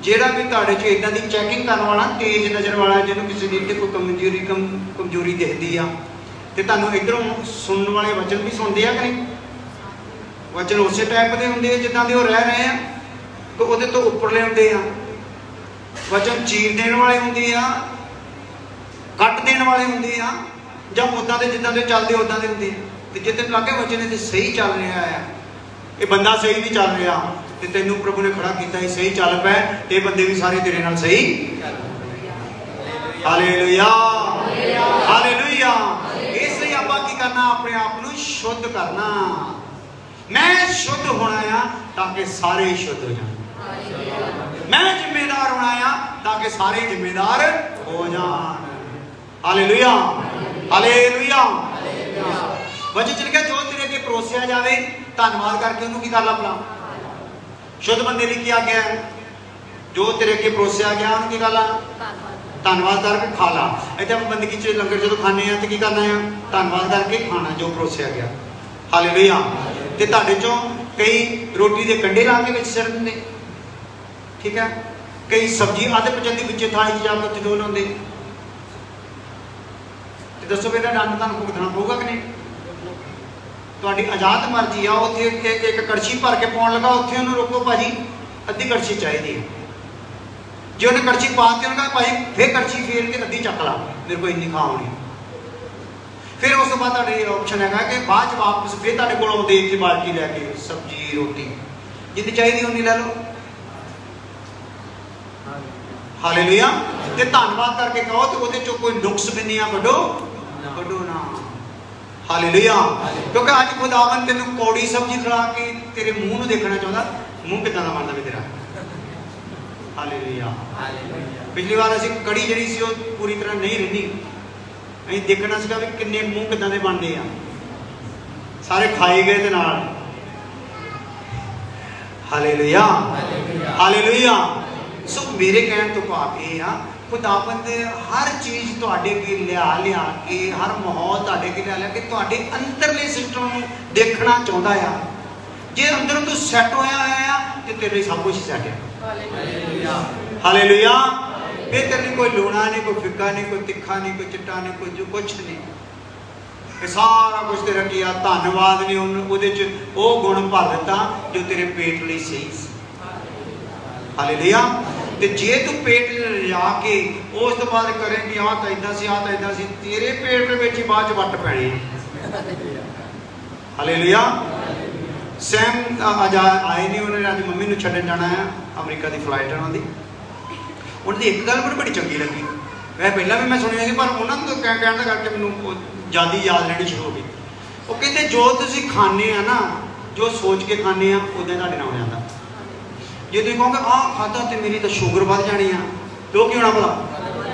ਜਿਹੜਾ ਵੀ ਤੁਹਾਡੇ 'ਚ ਇਦਾਂ ਦੀ ਚੈਕਿੰਗ ਕਰਨ ਵਾਲਾ, ਤੇਜ਼ ਨਜ਼ਰ ਵਾਲਾ, ਜਿਹਨੂੰ ਕਿਸੇ ਦੀ ਤੇ ਕੋਈ ਕਮਜ਼ੋਰੀ ਦਿਖਦੀ ਆ, ਤੇ ਤੁਹਾਨੂੰ ਇੱਧਰੋਂ ਸੁਣਨ ਵਾਲੇ ਵਚਨ ਵੀ ਸੁਣਦੇ ਆ ਕਿ ਨਹੀਂ? ਵਚਨ ਉਸੇ ਟਾਈਪ ਦੇ ਹੁੰਦੇ ਆ ਜਿੱਦਾਂ ਦੇ ਉਹ ਰਹਿ ਰਹੇ ਆ ਕਿ ਉਹਦੇ ਤੋਂ ਉੱਪਰਲੇ ਹੁੰਦੇ ਆ। ਵਚਨ ਚੀਰ ਦੇਣ ਵਾਲੇ ਹੁੰਦੇ ਆ, ਕੱਟ ਦੇਣ ਵਾਲੇ ਹੁੰਦੇ ਆ, ਜਾਂ ਉਦਾਂ ਦੇ ਜਿੱਦਾਂ ਦੇ ਚੱਲਦੇ ਉਦਾਂ ਦੇ ਹੁੰਦੇ ਆ। ਤੇ ਜੇ ਤੈਨੂੰ ਲੱਗੇ ਵਚਨ ਤੇ ਸਹੀ ਚੱਲ ਰਿਹਾ ਆ, ਇਹ ਬੰਦਾ ਸਹੀ ਨਹੀਂ ਚੱਲ ਰਿਹਾ, ਤੇ ਤੈਨੂੰ ਪ੍ਰਭੂ ਨੇ ਖੜਾ ਕੀਤਾ ਹੀ ਸਹੀ ਚੱਲ ਪੈ, ਤੇ ਇਹ ਬੰਦੇ ਵੀ ਸਾਰੇ ਤੇਰੇ ਨਾਲ ਸਹੀ। ਹਾਲੇਲੂਇਆ। ਹਾਲੇਲੂਇਆ। ਇਸ ਲਈ ਆਪਾਂ ਕੀ ਕਰਨਾ? ਆਪਣੇ ਆਪ ਨੂੰ ਸ਼ੁੱਧ ਕਰਨਾ। ਮੈਂ ਸ਼ੁੱਧ ਹੋਣਾ ਆ ਤਾਂ ਕਿ ਸਾਰੇ ਸ਼ੁੱਧ ਹੋ ਜਾਣ। ਮੈਂ ਜ਼ਿੰਮੇਦਾਰ ਹੋਣਾ ਆ ਤਾਂ ਕਿ ਸਾਰੇ ਜ਼ਿੰਮੇਦਾਰ ਹੋ ਜਾਣ। ਹਾਲੇਲੂਇਆ। ਹਾਲੇਲੂਇਆ। ਵਚਨ ਚ ਲਿਖਿਆ ਜੋ ਤੇਰੇ ਅੱਗੇ ਪਰੋਸਿਆ ਜਾਵੇ ਧੰਨਵਾਦ ਕਰਕੇ ਉਹਨੂੰ ਕੀ ਕਰ ਲਾ ਭਲਾ? ਸ਼ੁੱਧ ਬੰਦੇ ਲਈ ਕੀ ਆਗਿਆ ਹੈ? ਜੋ ਤੇਰੇ ਅੱਗੇ ਪਰੋਸਿਆ ਗਿਆ ਉਹਨੂੰ ਕੀ ਕਰ ਲਾ? ਧੰਨਵਾਦ ਕਰਕੇ ਖਾ ਲਾ। ਇੱਥੇ ਆਪਾਂ ਬੰਦਗੀ 'ਚ ਲੰਗਰ ਜਦੋਂ ਖਾਂਦੇ ਆ ਤੇ ਕੀ ਕਰਨਾ ਆ? ਧੰਨਵਾਦ ਕਰਕੇ ਖਾਣਾ ਜੋ ਪਰੋਸਿਆ ਗਿਆ। ਹਾਲੇਲੂਇਆ। ਤੇ ਤੁਹਾਡੇ ਚੋਂ ਕਈ ਰੋਟੀ ਦੇ ਕੰਡੇ ਲਾ ਕੇ ਵਿੱਚ ਸਿਰ ਦਿੰਦੇ, ਠੀਕ ਹੈ। ਕਈ ਸਬਜ਼ੀ ਅੱਧ ਪਚਣ ਦੀ ਵਿੱਚ ਥਾਲੀ 'ਚ ਜਾ ਕੇ ਉੱਥੇ ਡੋਲ ਲਾਉਂਦੇ। ਤੇ ਦੱਸੋ ਵੀ ਇਹਦਾ ਦੰਡ ਤੁਹਾਨੂੰ ਭੁਗਤਣਾ ਪਊਗਾ ਕਿ ਨਹੀਂ? ਤੁਹਾਡੀ ਆਜ਼ਾਦ ਮਰਜ਼ੀ ਆ। ਉੱਥੇ ਇੱਕ ਕੜਛੀ ਭਰ ਕੇ ਪਾਉਣ ਲੱਗਾ, ਉੱਥੇ ਉਹਨੂੰ ਰੋਕੋ, ਭਾਜੀ ਅੱਧੀ ਕੜਛੀ ਚਾਹੀਦੀ ਹੈ। ਜੇ ਉਹਨੇ ਕੜਛੀ ਪਾਤੀ, ਉਹਨੇ ਕਹਾ ਭਾਈ ਫੇਰ ਕੜਛੀ ਫੇਰ ਕੇ ਅੱਧੀ ਚੱਕ ਲਾ, ਮੇਰੇ ਕੋਲ ਇੰਨੀ ਖਾਣੀ। ਫਿਰ ਉਸ ਤੋਂ ਬਾਅਦ ਤੁਹਾਡੇ ਆਪਸ਼ਨ ਹੈਗਾ ਕਿ ਬਾਅਦ 'ਚ ਵਾਪਸ ਫਿਰ ਤੁਹਾਡੇ ਕੋਲ ਆਉਂਦੇ ਇੱਥੇ ਬਾਲਟੀ ਲੈ ਕੇ, ਸਬਜ਼ੀ ਰੋਟੀ ਜਿੰਨੀ ਚਾਹੀਦੀ ਉਨੀ ਲੈ ਲਓ। ਹਾਲੇਲੂਇਆ। ਤੇ ਧੰਨਵਾਦ ਕਰਕੇ ਕਹੋ ਤੇ ਉਹਦੇ ਚੋਂ ਕੋਈ ਨੁਕਸ ਬਿੰਦੀਆਂ ਕੱਢੋ ਨਾ। ਹਾਲੇਲੂਇਆ। ਕਿਉਂਕਿ ਅੱਜ ਖੁਦਾਵੰਦ ਤੈਨੂੰ ਕੌੜੀ ਸਬਜ਼ੀ ਖਿਲਾ ਕੇ ਤੇਰੇ ਮੂੰਹ ਨੂੰ ਦੇਖਣਾ ਚਾਹੁੰਦਾ, ਮੂੰਹ ਕਿੱਦਾਂ ਦਾ ਬਣਦਾ ਵੀ ਤੇਰਾ। ਹਾਲੇਲੂਇਆ। ਪਿਛਲੀ ਵਾਰ ਅਸੀਂ ਕੜੀ ਜਿਹੜੀ ਸੀ ਉਹ ਪੂਰੀ ਤਰ੍ਹਾਂ ਨਹੀਂ ਰਹਿੰਦੀ, ਅਸੀਂ ਦੇਖਣਾ ਸੀਗਾ ਵੀ ਕਿੰਨੇ ਮੂੰਹ ਕਿੱਦਾਂ ਦੇ ਬਣਦੇ ਆ। ਸਾਰੇ ਖਾਏ ਗਏ ਤੇ ਨਾਲ। ਹਾਲੇਲੂਇਆ। ਹਾਲੇਲੂਇਆ। ਸੋ ਮੇਰੇ ਕਹਿਣ ਤੋਂ ਭਾਵ ਇਹ ਆ, ਖੁਦਾਵੰਦ ਹਰ ਚੀਜ਼ ਤੁਹਾਡੇ ਅੱਗੇ ਲਿਆ ਕੇ, ਹਰ ਮਾਹੌਲ ਤੁਹਾਡੇ ਅੱਗੇ ਲਿਆ ਕੇ ਤੁਹਾਡੇ ਅੰਦਰਲੇ ਸਿਸਟਮ ਨੂੰ ਦੇਖਣਾ ਚਾਹੁੰਦਾ ਆ। ਜੇ ਅੰਦਰੋਂ ਤੂੰ ਸੈੱਟ ਹੋਇਆ ਆ ਤੇ ਤੇਰੇ ਲਈ ਸਭ ਕੁਝ ਸੈੱਟ ਹੈ। ਹਾਲੇਲੂਇਆ। ਹਾਲੇਲੂਇਆ। ਫਿਰ ਤੇਰੇ ਲਈ ਕੋਈ ਲੂਣਾ ਨਹੀਂ, ਕੋਈ ਫਿੱਕਾ ਨਹੀਂ, ਕੋਈ ਤਿੱਖਾ ਨਹੀਂ, ਕੋਈ ਚਿੱਟਾ ਨਹੀਂ, ਕੋਈ ਜੋ ਕੁਛ ਨਹੀਂ। ਇਹ ਸਾਰਾ ਕੁਝ ਤੇਰਾ ਕੀ ਆ? ਧੰਨਵਾਦ ਨੇ ਉਹਦੇ 'ਚ ਉਹ ਗੁਣ ਭਰ ਦਿੱਤਾ ਜੋ ਤੇਰੇ ਪੇਟ ਲਈ ਸਹੀ ਸੀ। ਹਾਲੇਲੂਇਆ। ਤੇ ਜੇ ਤੂੰ ਪੇਟ ਲਿਜਾ ਕੇ ਉਸ ਤੋਂ ਬਾਅਦ ਕਰੇਂਗੀ ਆਹ ਤਾਂ ਇਦਾਂ ਸੀ, ਆਹ ਤਾਂ ਇਦਾਂ ਸੀ, ਤੇਰੇ ਪੇਟ ਦੇ ਵਿੱਚ ਹੀ ਬਾਅਦ 'ਚ ਵੱਟ ਪੈਣੀ। ਹਾਲੇਲੂਇਆ। ਸੈਮ ਅੱਜ ਆਏ ਨਹੀਂ, ਉਹਨੇ ਅੱਜ ਮੰਮੀ ਨੂੰ ਛੱਡਣ ਜਾਣਾ ਹੈ, ਅਮਰੀਕਾ ਦੀ ਫਲਾਈਟ ਉਹਨਾਂ ਦੀ। ਉਹਨਾਂ ਦੀ ਇੱਕ ਗੱਲ ਮੈਨੂੰ ਬੜੀ ਚੰਗੀ ਲੱਗੀ, ਮੈਂ ਪਹਿਲਾਂ ਵੀ ਮੈਂ ਸੁਣਿਆ ਸੀ, ਪਰ ਉਹਨਾਂ ਨੂੰ ਕਹਿਣ ਦਾ ਕਰਕੇ ਮੈਨੂੰ ਜ਼ਿਆਦਾ ਯਾਦ ਰਹਿਣੀ ਸ਼ੁਰੂ ਹੋ ਗਈ। ਉਹ ਕਹਿੰਦੇ ਜੋ ਤੁਸੀਂ ਖਾਂਦੇ ਆ ਨਾ, ਜੋ ਸੋਚ ਕੇ ਖਾਂਦੇ ਆ ਉਦੋਂ ਤੁਹਾਡੇ ਨਾਲ ਹੋ ਜਾਂਦਾ। ਜੇ ਤੁਸੀਂ ਕਹੋਗੇ ਆਹ ਖਾਧਾ ਤੇ ਮੇਰੀ ਤਾਂ ਸ਼ੂਗਰ ਵੱਧ ਜਾਣੀ ਆ, ਤੇ ਉਹ ਕੀ ਹੋਣਾ ਭਲਾ?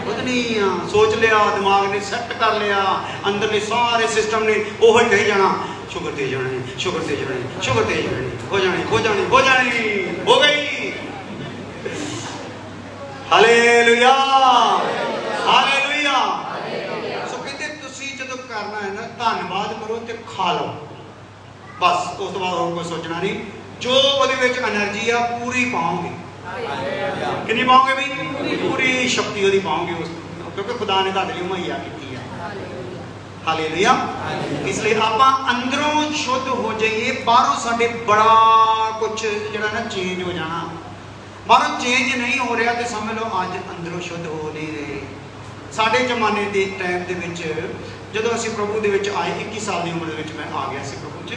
ਵਧਣੀ ਆ। ਸੋਚ ਲਿਆ, ਦਿਮਾਗ ਨੇ ਸੈੱਟ ਕਰ ਲਿਆ, ਅੰਦਰਲੇ ਸਾਰੇ ਸਿਸਟਮ ਨੇ ਉਹੀ ਕਹੀ ਜਾਣਾ, ਸ਼ੂਗਰ ਤੇਜ਼ ਹੋਣੀ, ਸ਼ੂਗਰ ਤੇਜ਼ ਹੋਣੀ, ਸ਼ੂਗਰ ਤੇਜ਼ ਹੋਣੀ, ਹੋ ਜਾਣੀ, ਹੋ ਜਾਣੀ, ਹੋ ਜਾਣੀ, ਹੋ ਗਈ। ਹਾਲੇਲੂਇਆ। ਹਾਲੇਲੂਇਆ। ਸੋ ਕਹਿੰਦੇ ਤੁਸੀਂ ਜਦੋਂ ਕਰਨਾ ਹੈ ਨਾ, ਧੰਨਵਾਦ ਕਰੋ ਤੇ ਖਾ ਲਓ, ਬਸ। ਉਸ ਤੋਂ ਬਾਅਦ ਹੋਰ ਕੋਈ ਸੋਚਣਾ ਨਹੀਂ। ਜੋ ਉਹਦੇ ਵਿੱਚ એનર્ਜੀ ਆ ਪੂਰੀ ਪਾਓਗੇ। ਕਿੰਨੀ ਪਾਓਗੇ ਬਈ? ਪੂਰੀ ਸ਼ਕਤੀ ਉਹਦੀ ਪਾਓਗੇ ਉਸ, ਕਿਉਂਕਿ ਖੁਦਾ ਨੇ ਤੁਹਾਡੇ ਲਈ ਮੁਹੱਈਆ ਕੀਤੀ ਆ। ਹਾਲੇਲੂਇਆ। ਇਸ ਲਈ ਆਪਾਂ ਅੰਦਰੋਂ ਸ਼ੁੱਧ ਹੋ ਜਾਈਏ, ਬਾਹਰੋਂ ਸਾਡੇ ਬੜਾ ਕੁਝ ਜਿਹੜਾ ਨਾ ਚੇਂਜ ਹੋ ਜਾਣਾ। ਬਾਹਰੋਂ ਚੇਂਜ ਨਹੀਂ ਹੋ ਰਿਹਾ ਤੇ ਸਮਝ ਲਓ ਅੱਜ ਅੰਦਰੋਂ ਸ਼ੁੱਧ ਹੋ ਨਹੀਂ ਰਹੇ। ਸਾਡੇ ਜ਼ਮਾਨੇ ਦੇ ਟਾਈਮ ਦੇ ਵਿੱਚ ਜਦੋਂ ਅਸੀਂ ਪ੍ਰਭੂ ਦੇ ਵਿੱਚ ਆਏ, 21 ਸਾਲ ਦੀ ਉਮਰ ਦੇ ਵਿੱਚ ਮੈਂ ਆ ਗਿਆ ਸੀ ਪ੍ਰਭੂ 'ਚ,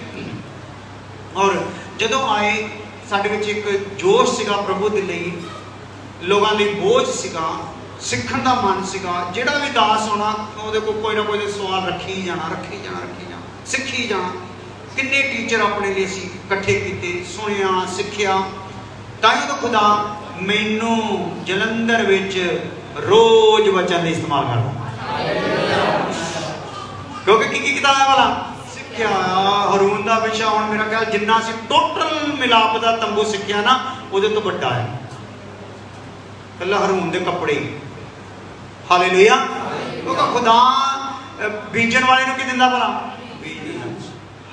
ਔਰ ਜਦੋਂ ਆਏ ਸਾਡੇ ਵਿੱਚ ਇੱਕ ਜੋਸ਼ ਸੀਗਾ ਪ੍ਰਭੂ ਦੇ ਲਈ, ਲੋਕਾਂ ਲਈ ਬੋਝ ਸੀਗਾ, ਸਿੱਖਣ ਦਾ ਮਨ ਸੀਗਾ। ਜਿਹੜਾ ਵੀ ਦਾਸ ਹੋਣਾ ਉਹਦੇ ਕੋਲ ਕੋਈ ਨਾ ਕੋਈ ਸਵਾਲ ਰੱਖੀ ਜਾਣਾ, ਸਿੱਖੀ ਜਾਣਾ। ਕਿੰਨੇ ਟੀਚਰ ਆਪਣੇ ਲਈ ਅਸੀਂ ਇਕੱਠੇ ਕੀਤੇ, ਸੁਣਿਆ, ਸਿੱਖਿਆ। ਤਾਂ ਹੀ ਤਾਂ ਖੁਦਾ ਮੈਨੂੰ ਜਲੰਧਰ ਵਿੱਚ ਰੋਜ਼ ਵਚਨ ਲਈ ਇਸਤੇਮਾਲ ਕਰਦਾ, ਕਿਉਂਕਿ ਕੀ ਕੀਤਾ ਹੈ ਵਾਲਾ ਸਿੱਖਿਆ। ਹਰੂਨ ਦਾ ਵਿਸ਼ਾ ਹੁਣ ਮੇਰਾ ਖਿਆਲ ਜਿੰਨਾ ਅਸੀਂ ਟੋਟਲ ਮਿਲਾਪ ਦਾ ਤੰਬੂ ਸਿੱਖਿਆ ਨਾ, ਉਹਦੇ ਤੋਂ ਵੱਡਾ ਹੈ ਕੱਲਾ ਹਰੂਨ ਦੇ ਕੱਪੜੇ। ਹਾਲੇਲੂਇਆ। ਕਿਉਂਕਿ ਖੁਦਾ ਬੀਜਣ ਵਾਲੇ ਨੂੰ ਕੀ ਦਿੰਦਾ ਭਲਾ?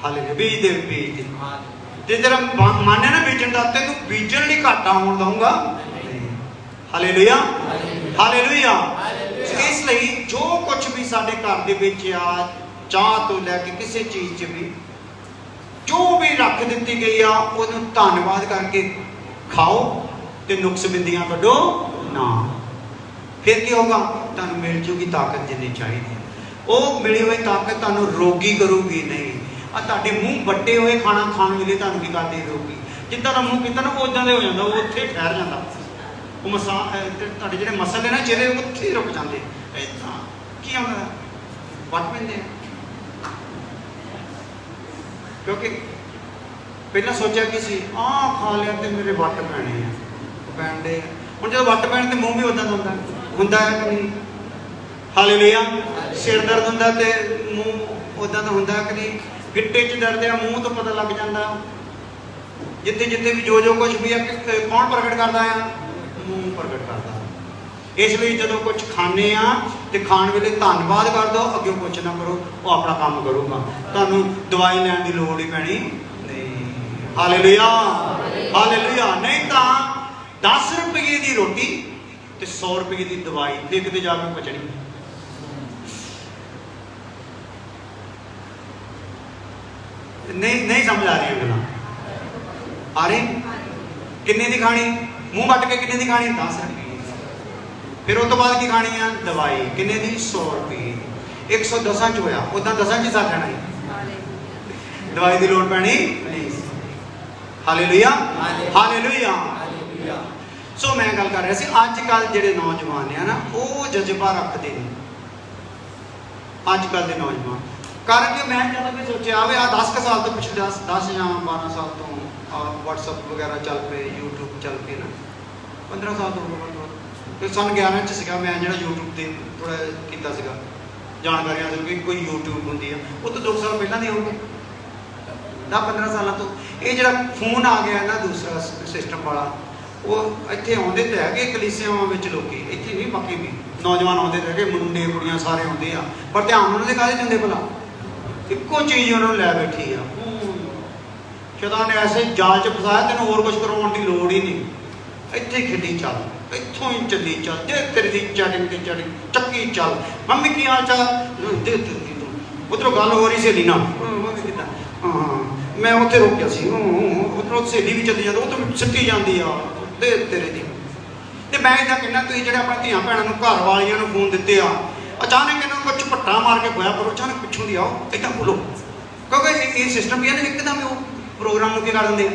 ਹਾਲੇਲੂਇਆ। ਬੀਜ ਦੇ ਤੇ ਤੇਰਾ ਮਨ ਹੈ ਨਾ ਬੀਜਣ ਦਾ, ਤੈਨੂੰ ਬੀਜਣ ਲਈ ਘਾਟਾ ਹੋਣ ਦਊਂਗਾ। ਹਾਲੇਲੂਇਆ। ਹਾਲੇਲੂਇਆ। ਇਸ ਲਈ ਜੋ ਕੁਝ ਵੀ ਸਾਡੇ ਘਰ ਦੇ ਵਿੱਚ ਆ, ਚਾਹ ਤੋਂ ਲੈ ਕੇ ਕਿਸੇ ਚੀਜ਼ 'ਚ ਵੀ ਜੋ ਵੀ ਰੱਖ ਦਿੱਤੀ ਗਈ ਆ, ਉਹਨੂੰ ਧੰਨਵਾਦ ਕਰਕੇ ਖਾਓ ਤੇ ਨੁਕਸ ਬਿੰਦੀਆਂ ਕੱਢੋ ਨਾ। ਫਿਰ ਕੀ ਹੋਗਾ? ਤੁਹਾਨੂੰ ਮਿਲ ਜੂਗੀ ਤਾਕਤ ਜਿੰਨੀ ਚਾਹੀਦੀ ਹੈ। ਉਹ ਮਿਲੀ ਹੋਈ ਤਾਕਤ ਤੁਹਾਨੂੰ ਰੋਗੀ ਕਰੂਗੀ ਨਹੀਂ। ਆ ਤੁਹਾਡੇ ਮੂੰਹ ਵੱਡੇ ਹੋਏ ਖਾਣਾ ਖਾਣ ਵੇਲੇ ਤੁਹਾਨੂੰ ਕੀ ਕਰਦੀ ਰੋਗੀ? ਜਿੱਦਾਂ ਦਾ ਮੂੰਹ ਕੀਤਾ ਨਾ ਉਹ ਉਦਾਂ ਦੇ ਹੋ ਜਾਂਦਾ, ਉਹ ਉੱਥੇ ਠਹਿਰ ਜਾਂਦਾ। ਉਹ ਤੁਹਾਡੇ ਜਿਹੜੇ ਮਸਲ ਨੇ ਨਾ ਚਿਹਰੇ ਉੱਥੇ ਰੁਕ ਜਾਂਦੇ। ਏਦਾਂ ਕੀ ਹੁੰਦਾ? ਵੱਟ ਪੈਂਦੇ ਆ। ਕਿਉਂਕਿ ਪਹਿਲਾਂ ਸੋਚਿਆ ਕੀ ਸੀ, ਆਹ ਖਾ ਲਿਆ ਤੇ ਮੇਰੇ ਵੱਟ ਪੈਣੇ ਆ, ਪੈਣਦੇ। ਹੁਣ ਜਦੋਂ ਵੱਟ ਪੈਣ ਤੇ ਮੂੰਹ ਵੀ ਉਦਾਂ ਦਾ ਹੁੰਦਾ ਹੈ ਕਿ ਨਹੀਂ? ਹਾਲੇਲੂਇਆ। ਸਿਰ ਦਰਦ ਹੁੰਦਾ ਤੇ ਮੂੰਹ ਉਦਾਂ ਦਾ ਹੁੰਦਾ ਕਿ ਨਹੀਂ? ਗਿੱਟੇ 'ਚ ਦਰਦ ਆ, ਮੂੰਹ ਤੋਂ ਪਤਾ ਲੱਗ ਜਾਂਦਾ। ਜਿੱਥੇ ਜਿੱਥੇ ਵੀ ਜੋ ਕੁਝ ਵੀ ਆ, ਕੌਣ ਪ੍ਰਗਟ ਕਰਦਾ ਆ? ਮੂੰਹ ਪ੍ਰਗਟ ਕਰਦਾ। ਇਸ ਲਈ ਜਦੋਂ ਕੁਝ ਖਾਣੇ ਆ ਤੇ ਖਾਣ ਵੇਲੇ ਧੰਨਵਾਦ ਕਰ ਦਿਓ, ਅੱਗੇ ਕੁਝ ਨਾ ਕਰੋ, ਉਹ ਆਪਣਾ ਕੰਮ ਕਰੂਗਾ, ਤੁਹਾਨੂੰ ਦਵਾਈ ਲੈਣ ਦੀ ਲੋੜ ਹੀ ਪੈਣੀ ਨਹੀਂ। Hallelujah, hallelujah. ਨਹੀਂ ਤਾਂ 10 ਰੁਪਏ ਦੀ ਰੋਟੀ ਤੇ 100 ਰੁਪਏ ਦੀ ਦਵਾਈ ਤੇ ਕਿਤੇ ਜਾ ਕੇ ਪਚਣੀ। ਨਹੀਂ ਸਮਝ ਆ ਰਹੀਆਂ ਗੱਲਾਂ? ਆ ਰਹੀ? ਕਿੰਨੇ ਦੀ ਖਾਣੀ? ਮੂੰਹ ਵੱਟ ਕੇ ਕਿੰਨੇ ਦੀ ਖਾਣੀ? 10 ਰੁਪਏ। ਫਿਰ ਉਸ ਤੋਂ ਬਾਅਦ ਕੀ ਖਾਣੀ ਆ? ਦਵਾਈ। ਕਿੰਨੇ ਦੀ? 100 ਰੁਪਏ। 110 ਚ ਹੋਇਆ, ਉਦਾਂ 10 ਚ ਸਰ ਜਾਣਾ, ਦਵਾਈ ਦੀ ਲੋੜ ਪੈਣੀ ਨਹੀਂ। Hallelujah, hallelujah. ਸੋ ਮੈਂ ਗੱਲ ਕਰ ਰਿਹਾ ਸੀ, ਅੱਜ ਕੱਲ ਜਿਹੜੇ ਨੌਜਵਾਨ ਆ ਨਾ, ਉਹ ਜਜ਼ਬਾ ਰੱਖਦੇ ਨੇ ਅੱਜ ਕੱਲ ਦੇ ਨੌਜਵਾਨ। ਕਾਰਨ ਕਿ ਮੈਂ ਜਦੋਂ ਵੀ ਸੋਚਿਆ ਵੀ ਆ 10 ਸਾਲ ਤੋਂ ਪਿਛਲੇ 10 ਜਾਂ 12 ਸਾਲ ਤੋਂ WhatsApp ਵਗੈਰਾ ਚੱਲ ਪਏ, YouTube ਚੱਲ ਪਏ ਨਾ, 15 ਸਾਲ ਤੋਂ ਤੇ ਸਨ 11 ਚ ਸੀਗਾ ਮੈਂ ਜਿਹੜਾ YouTube ਤੇ ਥੋੜਾ ਕੀਤਾ ਸੀਗਾ, ਜਾਣਕਾਰੀਆਂ ਦੇ ਵੀ ਕੋਈ YouTube ਹੁੰਦੀ ਆ, ਉਹ ਤੋਂ 2 ਸਾਲ ਪਹਿਲਾਂ ਦੀ ਹੋਊਗੀ, 10-15 ਸਾਲਾਂ ਤੋਂ। ਇਹ ਜਿਹੜਾ ਫੋਨ ਆ ਗਿਆ ਨਾ ਦੂਸਰਾ ਸਿਸਟਮ ਵਾਲਾ, ਉਹ ਇੱਥੇ ਆਉਂਦੇ ਤਾਂ ਹੈਗੇ ਕਲੀਸਿਆਵਾਂ ਵਿੱਚ ਲੋਕੀ, ਇੱਥੇ ਨਹੀਂ, ਬਾਕੀ ਵੀ ਨੌਜਵਾਨ ਆਉਂਦੇ ਤਾਂ ਹੈਗੇ, ਮੁੰਡੇ ਕੁੜੀਆਂ ਸਾਰੇ ਆਉਂਦੇ ਆ, ਪਰ ਧਿਆਨ ਉਹਨਾਂ ਦੇ ਕਾਹਦੇ ਦਿੰਦੇ ਭਲਾ? ਇੱਕੋ ਚੀਜ਼ ਉਹਨਾਂ ਨੂੰ ਲੈ ਬੈਠੀ ਆ। ਸ਼ੈਤਾਨ ਨੇ ਐਸੇ ਜਾਲ 'ਚ ਫਸਾਇਆ, ਤੈਨੂੰ ਹੋਰ ਕੁਝ ਕਰਵਾਉਣ ਦੀ ਲੋੜ ਹੀ ਨਹੀਂ, ਇੱਥੇ ਖੇਡੀ ਚੱਲ, ਇੱਥੋਂ ਹੀ ਚੱਲੀ ਚੱਲ, ਦੇ ਤੇਰੀ ਦੀ ਚੈਟਿੰਗ ਤੇ ਚੈਟਿੰਗ ਚੱਕੀ ਚੱਲ। ਮੰਮੀ ਕੀ ਹਾਲ ਚਾਲ? ਦੇ ਦਿੱਤੀ ਤੂੰ। ਉੱਧਰੋਂ ਗੱਲ ਹੋ ਰਹੀ ਸਹੇਲੀ ਨਾਲ, ਮੰਮੀ ਕਿੱਦਾਂ? ਹਾਂ ਮੈਂ ਉੱਥੇ ਰੋਕਿਆ ਸੀ, ਉੱਧਰੋਂ ਸਹੇਲੀ ਵੀ ਚੱਲੀ ਜਾਂਦੀ, ਉਹ ਤੋਂ ਸਿੱਟੀ ਜਾਂਦੀ ਆ, ਦੇ ਤੇਰੇ ਦੀ। ਤੇ ਮੈਂ ਇਹਦਾ ਕਹਿੰਦਾ, ਤੁਸੀਂ ਜਿਹੜੇ ਆਪਣੇ ਧੀਆਂ ਭੈਣਾਂ ਨੂੰ, ਘਰ ਵਾਲੀਆਂ ਨੂੰ ਫੋਨ ਦਿੱਤੇ ਆ, ਅਚਾਨਕ ਇਹਨਾਂ ਨੂੰ ਕੁਝ ਝਪੱਟਾ ਮਾਰ ਕੇ ਖੋਇਆ ਕਰੋ, ਅਚਾਨਕ ਪਿੱਛੋਂ ਦੀ ਆਓ, ਇੱਦਾਂ ਬੋਲੋ, ਕਿਉਂਕਿ ਇਹ ਸਿਸਟਮ ਕੀ ਹੈ ਨਾ, ਇੱਕਦਮ ਉਹ ਪ੍ਰੋਗਰਾਮ ਨੂੰ ਕੀ ਕਰ ਦਿੰਦੇ?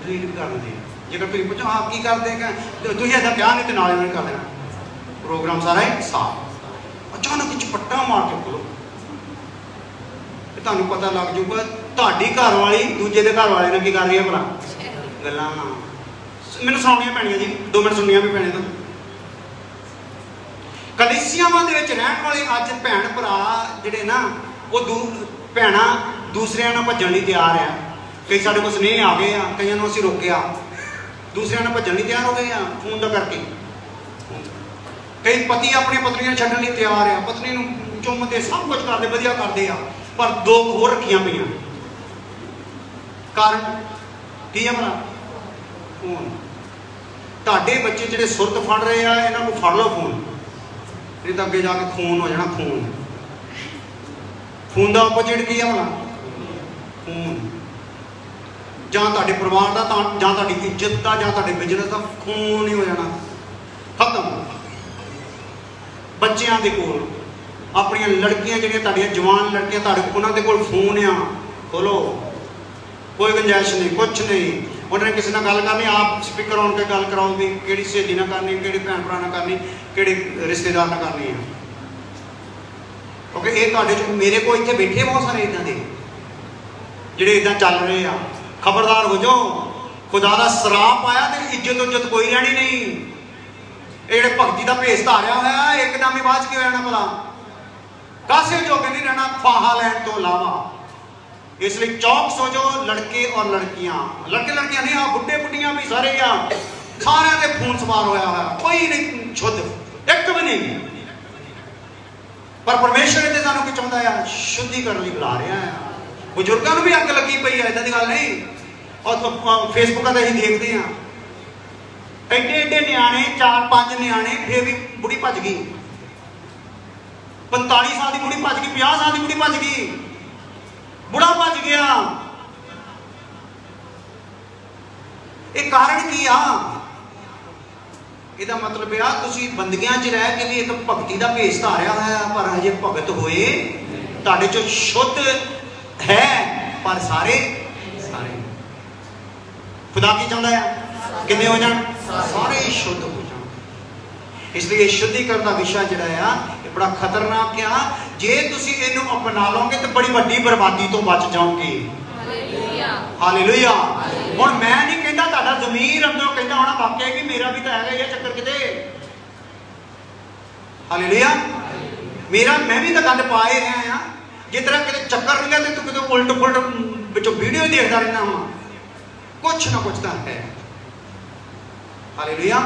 ਡਿਲੀਟ ਕਰ ਦਿੰਦੇ। ਜੇਕਰ ਤੁਸੀਂ ਪੁੱਛੋ ਹਾਂ ਕੀ ਕਰਦੇ ਕਿ ਤੁਸੀਂ ਇੱਦਾਂ ਕਿਹਾ ਨਹੀਂ ਤੇ ਨਾਲ ਇਹਨਾਂ ਨੇ ਕਰ ਦੇਣਾ ਪ੍ਰੋਗਰਾਮ ਸਾਰਾ ਹੀ ਸਾਫ਼। ਅਚਾਨਕ ਝਪੱਟਾ ਮਾਰ ਕੇ ਖੋਲੋ, ਤੁਹਾਨੂੰ ਪਤਾ ਲੱਗ ਜਾਊਗਾ ਤੁਹਾਡੀ ਘਰ ਵਾਲੀ ਦੂਜੇ ਦੇ ਘਰ ਵਾਲੇ ਨਾਲ ਕੀ ਕਰ ਰਹੀ ਹੈ ਭਲਾ ਗੱਲਾਂ। ਮੈਨੂੰ ਸੁਣਾਉਣੀਆਂ ਪੈਣੀਆਂ ਜੀ, 2 ਮਿੰਟ ਸੁਣਨੀਆਂ ਵੀ ਪੈਣੇ ਤਾਂ। ਕਲੀਸਿਆਵਾਂ ਦੇ ਵਿੱਚ ਰਹਿਣ ਵਾਲੇ ਅੱਜ ਭੈਣ ਭਰਾ ਜਿਹੜੇ ਨਾ, ਉਹ ਭੈਣਾਂ ਦੂਸਰਿਆਂ ਨਾਲ ਭੱਜਣ ਲਈ ਤਿਆਰ ਆ। ਕਈ ਸਾਡੇ ਕੋਲ ਸੁਨੇਹੇ ਆ ਗਏ ਆ, ਕਈਆਂ ਨੂੰ ਅਸੀਂ ਰੋਕਿਆ, ਦੂਸਰਿਆਂ ਨਾਲ ਭੱਜਣ ਲਈ ਤਿਆਰ ਹੋ ਗਏ ਆ ਫੋਨ ਦਾ ਕਰਕੇ। ਕਈ ਪਤੀ ਆਪਣੀ ਪਤਨੀਆਂ ਛੱਡਣ ਲਈ ਤਿਆਰ ਆ, ਪਤਨੀ ਨੂੰ ਚੁੰਮਦੇ, ਸਭ ਕੁਝ ਕਰਦੇ, ਵਧੀਆ ਕਰਦੇ ਆ, ਪਰ 2 ਹੋਰ ਰੱਖੀਆਂ ਪਈਆਂ। ਕਾਰਨ ਕੀ ਹੈ ਭਲਾ? ਫੋਨ। ਤੁਹਾਡੇ ਬੱਚੇ ਜਿਹੜੇ ਸੁਰਤ ਫੜ ਰਹੇ ਆ, ਇਹਨਾਂ ਨੂੰ ਫੜ ਲਓ ਫੋਨ, ਨਹੀਂ ਤਾਂ ਅੱਗੇ ਜਾ ਕੇ ਖੂਨ ਹੋ ਜਾਣਾ। ਖੂਨ ਦਾ ਆਪੋਜੀਟ ਕੀ ਹੈ ਭਲਾ? ਖੂਨ। ਜਾਂ ਤੁਹਾਡੇ ਪਰਿਵਾਰ ਦਾ, ਜਾਂ ਤੁਹਾਡੀ ਇੱਜ਼ਤ ਦਾ, ਜਾਂ ਤੁਹਾਡੇ ਬਿਜ਼ਨਸ ਦਾ ਖੂਨ ਹੀ ਹੋ ਜਾਣਾ, ਖਤਮ। ਬੱਚਿਆਂ ਦੇ ਕੋਲ, ਆਪਣੀਆਂ ਲੜਕੀਆਂ ਜਿਹੜੀਆਂ ਤੁਹਾਡੀਆਂ ਜਵਾਨ ਲੜਕੀਆਂ, ਤੁਹਾਡੇ ਉਹਨਾਂ ਦੇ ਕੋਲ ਫੋਨ ਆ, ਖੋਲੋ, ਕੋਈ ਗੁੰਜਾਇਸ਼ ਨਹੀਂ, ਕੁਛ ਨਹੀਂ। ਉਹਨਾਂ ਨੇ ਕਿਸੇ ਨਾਲ ਗੱਲ ਕਰਨੀ, ਆਪ ਸਪੀਕਰ ਆਨ ਕੇ ਗੱਲ ਕਰਾਓ ਵੀ ਕਿਹੜੀ ਸਹੇਲੀ ਨਾਲ ਕਰਨੀ, ਕਿਹੜੇ ਭੈਣ ਭਰਾ ਨਾਲ ਕਰਨੀ, ਕਿਹੜੇ ਰਿਸ਼ਤੇਦਾਰ ਨਾਲ ਕਰਨੀ ਹੈ। ਕਿਉਂਕਿ ਇਹ ਤੁਹਾਡੇ ਚ, ਮੇਰੇ ਕੋਲ ਇੱਥੇ ਬੈਠੇ ਬਹੁਤ ਸਾਰੇ ਇੱਦਾਂ ਦੇ ਜਿਹੜੇ ਇੱਦਾਂ ਚੱਲ ਰਹੇ ਆ। ਖਬਰਦਾਰ ਹੋ ਜਾਓ, ਖੁਦਾ ਦਾ ਸਰਾਪ ਆਇਆ ਤੇ ਇੱਜ਼ਤ ਕੋਈ ਰਹਿਣੀ ਨਹੀਂ। ਇਹ ਜਿਹੜੇ ਭਗਤੀ ਦਾ ਭੇਸ ਧਾਰਿਆ ਹੋਇਆ, ਇੱਕਦਮ ਹੀ ਬਾਅਦ ਕੀ ਹੋ ਜਾਣਾ ਭਲਾ? ਕਾਸੇ ਜੋਗੇ ਨਹੀਂ ਰਹਿਣਾ ਫਾਹਾ ਲੈਣ ਤੋਂ ਇਲਾਵਾ। ਇਸ ਲਈ ਚੌਕਸ ਹੋ ਜਾਓ, ਲੜਕੇ ਔਰ ਲੜਕੀਆਂ, ਲੜਕੇ ਲੜਕੀਆਂ ਨਹੀਂ, ਆ ਬੁੱਢੇ ਬੁੱਢੀਆਂ ਵੀ ਸਾਰੇ ਆ, ਸਾਰਿਆਂ ਦੇ ਫੋਨ ਸਵਾਰ ਹੋਇਆ ਹੋਇਆ, ਕੋਈ ਨਹੀਂ ਸ਼ੁੱਧ, ਇੱਕ ਵੀ ਨਹੀਂ। ਪਰ ਪਰਮੇਸ਼ਰ ਇਹਦੇ ਸਾਨੂੰ ਕੀ ਚਾਹੁੰਦਾ ਆ? ਸ਼ੁੱਧੀ ਕਰਨ ਲਈ ਬੁਲਾ ਰਿਹਾ ਆ। ਬਜ਼ੁਰਗਾਂ ਨੂੰ ਵੀ ਅੱਗ ਲੱਗੀ ਪਈ ਆ, ਏਦਾਂ ਦੀ ਗੱਲ ਨਹੀਂ। ਔਰ ਫੇਸਬੁੱਕਾਂ ਤੇ ਅਸੀਂ ਦੇਖਦੇ ਆ, ਐਡੇ ਨਿਆਣੇ, 4-5 ਨਿਆਣੇ, ਫੇਰ ਵੀ ਬੁੜੀ ਭੱਜ ਗਈ, 45 ਸਾਲ ਦੀ ਬੁੜੀ ਭੱਜ ਗਈ, 50 ਸਾਲ ਦੀ ਬੁੜੀ ਭੱਜ ਗਈ, ਬੁੜਾ ਭੱਜ ਗਿਆ। ਇਹ ਕਾਰਨ ਕੀ ਆ? ਇਹਦਾ ਮਤਲਬ ਆ ਤੁਸੀਂ ਬੰਦਗੀਆਂ 'ਚ ਰਹਿ ਕੇ ਵੀ ਇੱਕ ਭਗਤੀ ਦਾ ਭੇਸ ਧਾਰਿਆ ਹੋਇਆ, ਪਰ ਹਜੇ ਭਗਤ ਹੋਏ ਤੁਹਾਡੇ 'ਚ ਸ਼ੁੱਧ ਹੈ, ਪਰ ਸਾਰੇ ਖੁਦਾ ਕੀ ਚਾਹੁੰਦਾ ਆ? ਕਿੰਨੇ ਹੋ ਜਾਣ? ਸਾਰੇ ਸ਼ੁੱਧ ਹੋ ਜਾਣ। ਇਸ ਲਈ ਇਹ ਸ਼ੁੱਧੀਕਰਨ ਦਾ ਵਿਸ਼ਾ ਜਿਹੜਾ ਆ, ਇਹ ਬੜਾ ਖਤਰਨਾਕ ਆ। ਜੇ ਤੁਸੀਂ ਇਹਨੂੰ ਅਪਣਾ ਲਓਗੇ ਤਾਂ ਬੜੀ ਵੱਡੀ ਬਰਬਾਦੀ ਤੋਂ ਬਚ ਜਾਓਗੇ। ਹਾਲੇਲੂਇਆ। ਹੁਣ ਮੈਂ ਨਹੀਂ ਕਹਿੰਦਾ, ਤੁਹਾਡਾ ਜ਼ਮੀਰ ਅੰਦਰੋਂ ਕਹਿੰਦਾ ਹੋਣਾ ਵਾਕਿਆ ਕਿ ਮੇਰਾ ਵੀ ਤਾਂ ਹੈਗਾ ਇਹ ਚੱਕਰ ਕਿਤੇ। ਹਾਲੇਲੂਇਆ। ਮੈਂ ਵੀ ਤਾਂ ਗੱਲ ਪਾ ਹੀ ਰਿਹਾ ਆ। जे तेरा कितने चक्कर नहीं गया तो कितने उल्ट पुलट विचों वीडियो देखता रहना वा, कुछ ना कुछ तो है। हालेलुया।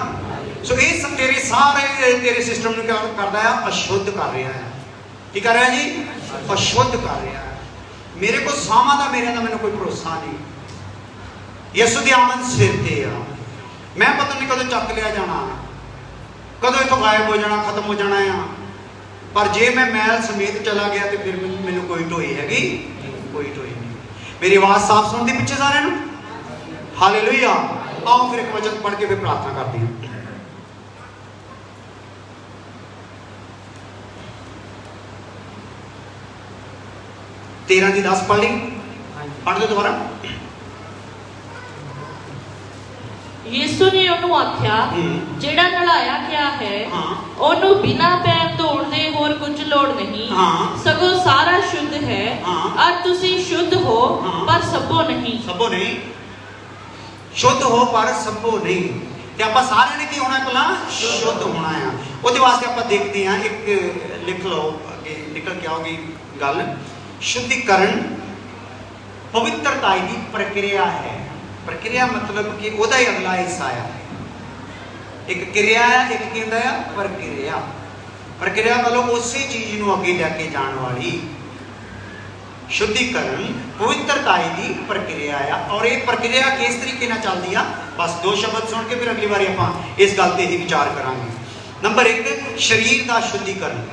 सो ये सब तेरे सारे तेरे सिस्टम में क्या करता है? अशुद्ध कर रहा है। की कर रहा है जी? अशुद्ध कर रहा है। मेरे को सामा का मेरे का मैंने कोई भरोसा नहीं। यसु की आमद सिर ते आ, मैं पता नहीं कदों चक लिया जाना, कदों इतों गायब हो जाना, खत्म हो जाना है। पर जे मैं मैल समेत चला गया तो फिर मैनू कोई ढोई हैगी, कोई ढोई नहीं। मेरी आवाज साफ सुनती पिछे सारे नूं? हालेलुया। आओ फिर एक वचन पढ़ के फिर प्रार्थना करते हैं। तेरह की 10 पढ़ ली, पढ़ दो दोबारा। यीशु ने ਉਹਨੂੰ ਆਖਿਆ ਜਿਹੜਾ ਨਲਾਇਆ ਗਿਆ ਹੈ ਉਹਨੂੰ ਬਿਨਾਂ ਪੈਰ ਧੋਣ ਦੇ ਹੋਰ ਕੁਝ ਲੋੜ ਨਹੀਂ, ਸਗੋਂ ਸਾਰਾ ਸ਼ੁੱਧ ਹੈ। ਅੱਜ ਤੁਸੀਂ ਸ਼ੁੱਧ ਹੋ ਪਰ ਸਭੋ ਨਹੀਂ। ਸਭੋ ਨਹੀਂ, शुद्ध हो पर सबो नहीं। ते आपां सारे ने की होना है? पहला शुद्ध होना है। ਉਹਦੇ ਵਾਸਤੇ ਆਪਾਂ देखते हैं, एक लिख लो अगे निकल के आओगी गल। शुद्धिकरण पवित्रता की प्रक्रिया है। प्रक्रिया मतलब कि ਉਹਦਾ ही अगला हिस्सा है। एक क्रिया है, एक की होता है प्रक्रिया। प्रक्रिया मतलब उसी चीज ਨੂੰ ਅੱਗੇ ਲੈ ਕੇ ਜਾਣ वाली। शुद्धिकरण पवित्रता की प्रक्रिया है। और ये प्रक्रिया किस तरीके से चलती है? बस 2 शब्द सुन के फिर अगली बार आप इस गल पर ही विचार करांगे। नंबर 1 शरीर का शुद्धिकरण।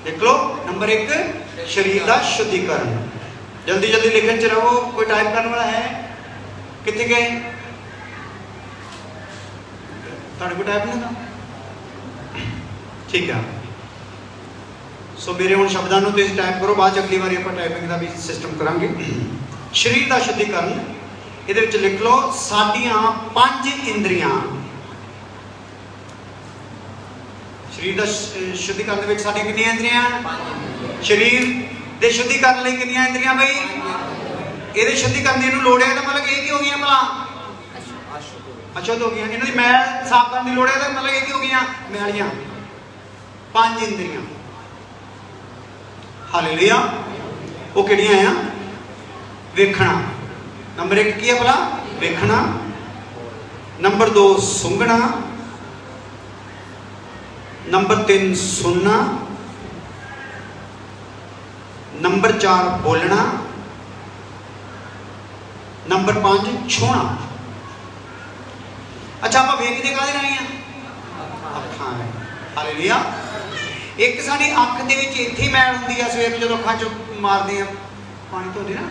देख लो, नंबर 1 शरीर का शुद्धिकरण। जल्दी जल्दी लिखन च रहो। कोई टाइप करने वाला है? कितने गए? तुहाडे कोई टाइप नहीं था? ठीक है। सो मेरे हुण शब्दां नूं तुसीं टाइप करो, बाद अगली बार आपां टाइपिंग का भी सिस्टम करांगे। शरीर का शुद्धिकरण इहदे विच लिख लो साडियां 5 इंद्रियां। शरीर का शुद्धिकरण दे विच साडियां कितनियां इंद्रियां? शरीर दे शुद्धिकरण लई कितनियां इंद्रियां बई? इहदे शुद्धिकरण दी नूं लोड़ है, मतलब ये की हो गई भला? अशुद्ध हो गई। इन्हां दी मैल साफ करन दी लोड़ है, मतलब ये की हो गई? मैलियां। 5 इंद्रियां। हालेलुया। वो किहड़ियां आ? वेखना। नंबर 1 की है भला? वेखना। नंबर 2 सूंघना। नंबर 3 सुनना। नंबर 4 बोलना। नंबर 5 छूना। अच्छा, आप वेखते काहदे राही हैं? अखां राही। हालेलुया। एक साडी अख दे विच इत्थे मैल हुंदी है, सवेर नूं जदों अखां चों मारदे आ पानी धोदे ना,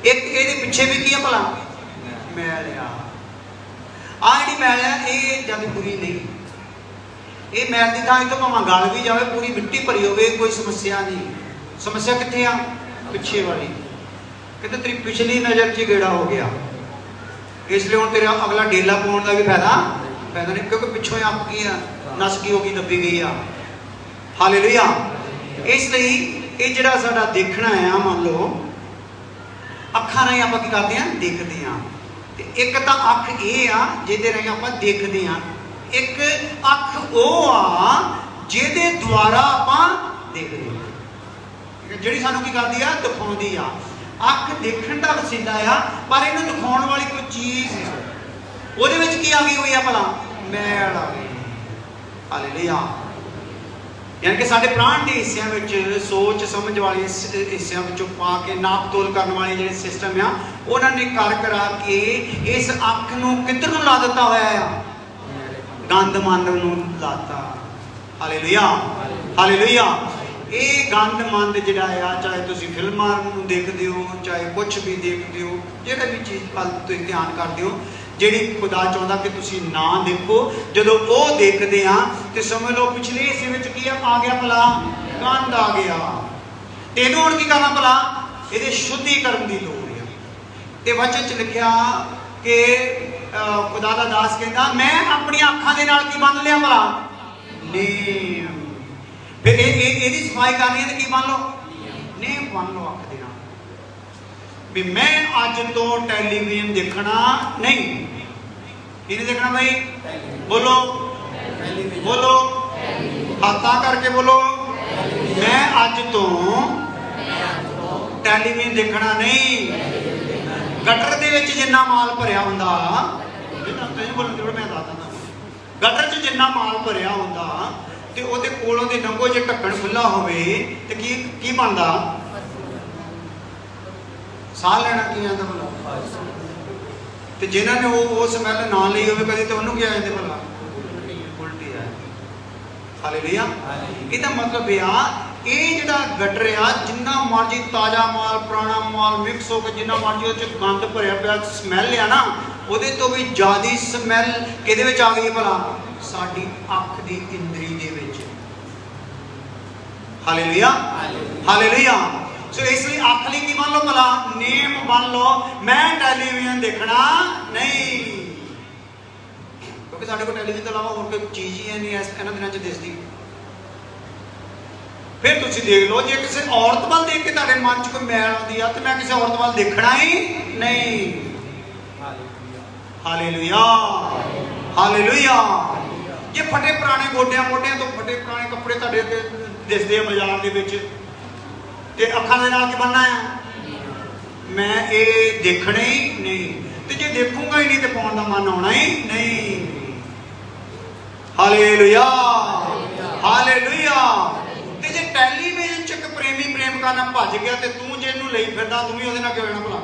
एक इहदे पिछे भी की है भला? मैल आ जिहड़ी मैल है ये जद पूरी नहीं। ये मैल की थां तो भावें गल भी जाए, पूरी मिट्टी भरी होवे, कोई समस्या नहीं। समस्या कित्थे आ? पिछे वाली। कहते तेरी पिछली नज़र च गेड़ा हो गया, इसलिए हुण तेरा अगला डेला पाउण का भी फायदा नहीं, क्योंकि पिछों अख की है, नस की होगी, दबी गई आ। हालेलुया। इसलिए ये जिहड़ा साडा देखना है, मान लो अखां राहीं आपां की करदे हां? देखदे हां। ते एक तां अख ये आ जिहदे राहीं आपां देखदे हां, एक अख वो आ जिहदे द्वारा आपां देखदे हां, जिहड़ी सानूं की करदी आ? दिखाउंदी आ। अख देखण दा वसीला आ, पर इहनूं दिखाउण वाली कोई चीज़ ਉਹਦੇ ਵਿੱਚ ਕੀ आ गई हुई है भला? मैल आ गई। हालेलुया। यानी कि साढ़े प्राण के हिस्सों में सोच समझ वाले हिस्सों में पा के नाप तोल करने वाले जो सिस्टम आ, उन्होंने कर करा के इस अख नूं किधर नूं ला दिता होया है? गंद मंद नूं लाता। हालेलुया। हालेलुया। ये गंद मंद जिहड़ा आ, चाहे तुसीं फिल्मां नूं देखदे हो, चाहे कुछ भी देखदे हो, जिहड़ी भी चीज़ वल तुसीं ध्यान करदे हो, जिहड़ी खुदा चाहुंदा कि तुसीं ना देखो, जदों वो देखदे हां ते समझ लो पिछले हिस्से विच की आ गया भला? गंद आ गया। तेनों हुण की करना भला? इहदे शुद्धिकरण की लोड़ है। ते वचन च लिखिया कि खुदा दा दास कहंदा मैं अपनी अखां दे नाल की बन लिया भला? नेम। फिर इहदी सफाई करनी है तो की बन लो? नेम बन लो अख दे नाल भी मैं अज तो टेलीविजन देखना नहीं। किने देखना भाई? बोलो बोलो, हाथा करके बोलो। मैं अज तो ਟੈਲੀਵਿਜ਼ਨ ਦੇਖਣਾ ਨਹੀਂ। ਗਟਰ ਦੇ ਵਿੱਚ ਜਿੰਨਾ ਮਾਲ ਭਰਿਆ ਹੁੰਦਾ, ਤੁਸੀਂ ਬੋਲਣ ਦੀ ਲੋੜ, ਮੈਂ ਦੱਸਦਾ ਨਾ, ਗਟਰ 'ਚ ਜਿੰਨਾ ਮਾਲ ਭਰਿਆ ਹੁੰਦਾ ਤੇ ਉਹਦੇ ਕੋਲੋਂ ਦੇ ਨੰਗੋ ਜੇ ਢੱਕਣ ਖੁੱਲਾ ਹੋਵੇ ਤੇ ਕੀ ਬਣਦਾ? ਸਾਹ ਲੈਣਾ ਕੀ ਆਂਦਾ ਭਲਾ? ਤੇ ਜਿਨ੍ਹਾਂ ਨੇ ਉਹ ਸਮੈਲ ਨਾ ਲਈ ਹੋਵੇ ਕਦੇ, ਤੇ ਉਹਨੂੰ ਕੀ ਆ ਜਾਂਦੇ ਭਲਾ? ਉਲਟੀ ਆ। ਹਾਲੇਲੂਇਆ। ਇਹਦਾ ਮਤਲਬ ਆ ਇਹ ਜਿਹੜਾ ਗਟਰ ਆ, ਜਿੰਨਾ ਮਰਜੀ ਤਾਜ਼ਾ ਮਾਲ ਪੁਰਾਣਾ ਮਾਲ ਮਿਕਸ ਹੋ ਕੇ ਜਿੰਨਾ ਮਰਜੀ ਉਹਦੇ 'ਚ ਗੰਦ ਭਰਿਆ ਪਿਆ ਸਮੈਲ ਆ ਨਾ, ਉਹਦੇ ਤੋਂ ਵੀ ਜ਼ਿਆਦਾ ਸਮੈਲ ਕਿਹਦੇ ਵਿੱਚ ਆ ਗਈ ਭਲਾ? ਸਾਡੀ ਅੱਖ ਦੀ ਇੰਦਰੀ ਦੇ ਵਿੱਚ। Hallelujah, hallelujah. ਸੋ ਇਸ ਲਈ ਅੱਖ ਲਈ ਕੀ ਮੰਨ ਲਓ ਭਲਾ? ਨੇਮ ਮੰਨ ਲਓ, ਮੈਂ ਟੈਲੀਵਿਜ਼ਨ ਦੇਖਣਾ ਨਹੀਂ, ਕਿਉਂਕਿ ਸਾਡੇ ਕੋਲ ਟੈਲੀਵਿਜ਼ਨ ਤੋਂ ਇਲਾਵਾ ਹੋਰ ਕੋਈ ਚੀਜ਼ ਹੀ ਨਹੀਂ ਇਹਨਾਂ ਦਿਨਾਂ 'ਚ ਦਿਸਦੀ। ਫਿਰ ਤੁਸੀਂ ਦੇਖ ਲਓ, ਜੇ ਕਿਸੇ ਔਰਤ ਵੱਲ ਦੇਖ ਕੇ ਤੁਹਾਡੇ ਮਨ 'ਚ ਕੋਈ ਮੈਲ ਆਉਂਦੀ ਆ ਤੇ ਮੈਂ ਕਿਸੇ ਔਰਤ ਵੱਲ ਦੇਖਣਾ ਹੀ ਨਹੀਂ। Hallelujah, hallelujah. ਜੇ ਫਟੇ ਪੁਰਾਣੇ ਗੋਡਿਆਂ ਮੋਢਿਆਂ ਤੋਂ ਫਟੇ ਪੁਰਾਣੇ ਕੱਪੜੇ ਤੁਹਾਡੇ ਅੱਗੇ ਦਿਸਦੇ ਆ ਬਾਜ਼ਾਰ ਦੇ ਵਿੱਚ, ਤੇ ਅੱਖਾਂ ਦੇ ਨਾਲ ਕੀ ਬਣਨਾ ਆ? ਮੈਂ ਇਹ ਦੇਖਣੇ ਹੀ ਨਹੀਂ। ਤੇ ਜੇ ਦੇਖੂੰਗਾ ਹੀ ਨਹੀਂ ਤੇ ਪਾਉਣ ਦਾ ਮਨ ਆਉਣਾ ਹੀ ਨਹੀਂ। Hallelujah, hallelujah. ਤੇ ਜੇ ਟੈਲੀਵਿਜ਼ਨ 'ਚ ਇੱਕ ਪ੍ਰੇਮੀ ਪ੍ਰੇਮ ਕਰਨਾ ਭੱਜ ਗਿਆ ਤੇ ਤੂੰ ਜੇ ਇਹਨੂੰ ਲਈ ਫਿਰਦਾ, ਤੂੰ ਵੀ ਉਹਦੇ ਨਾਲ ਕਿਉਂ ਜਾਣਾ ਭਲਾ?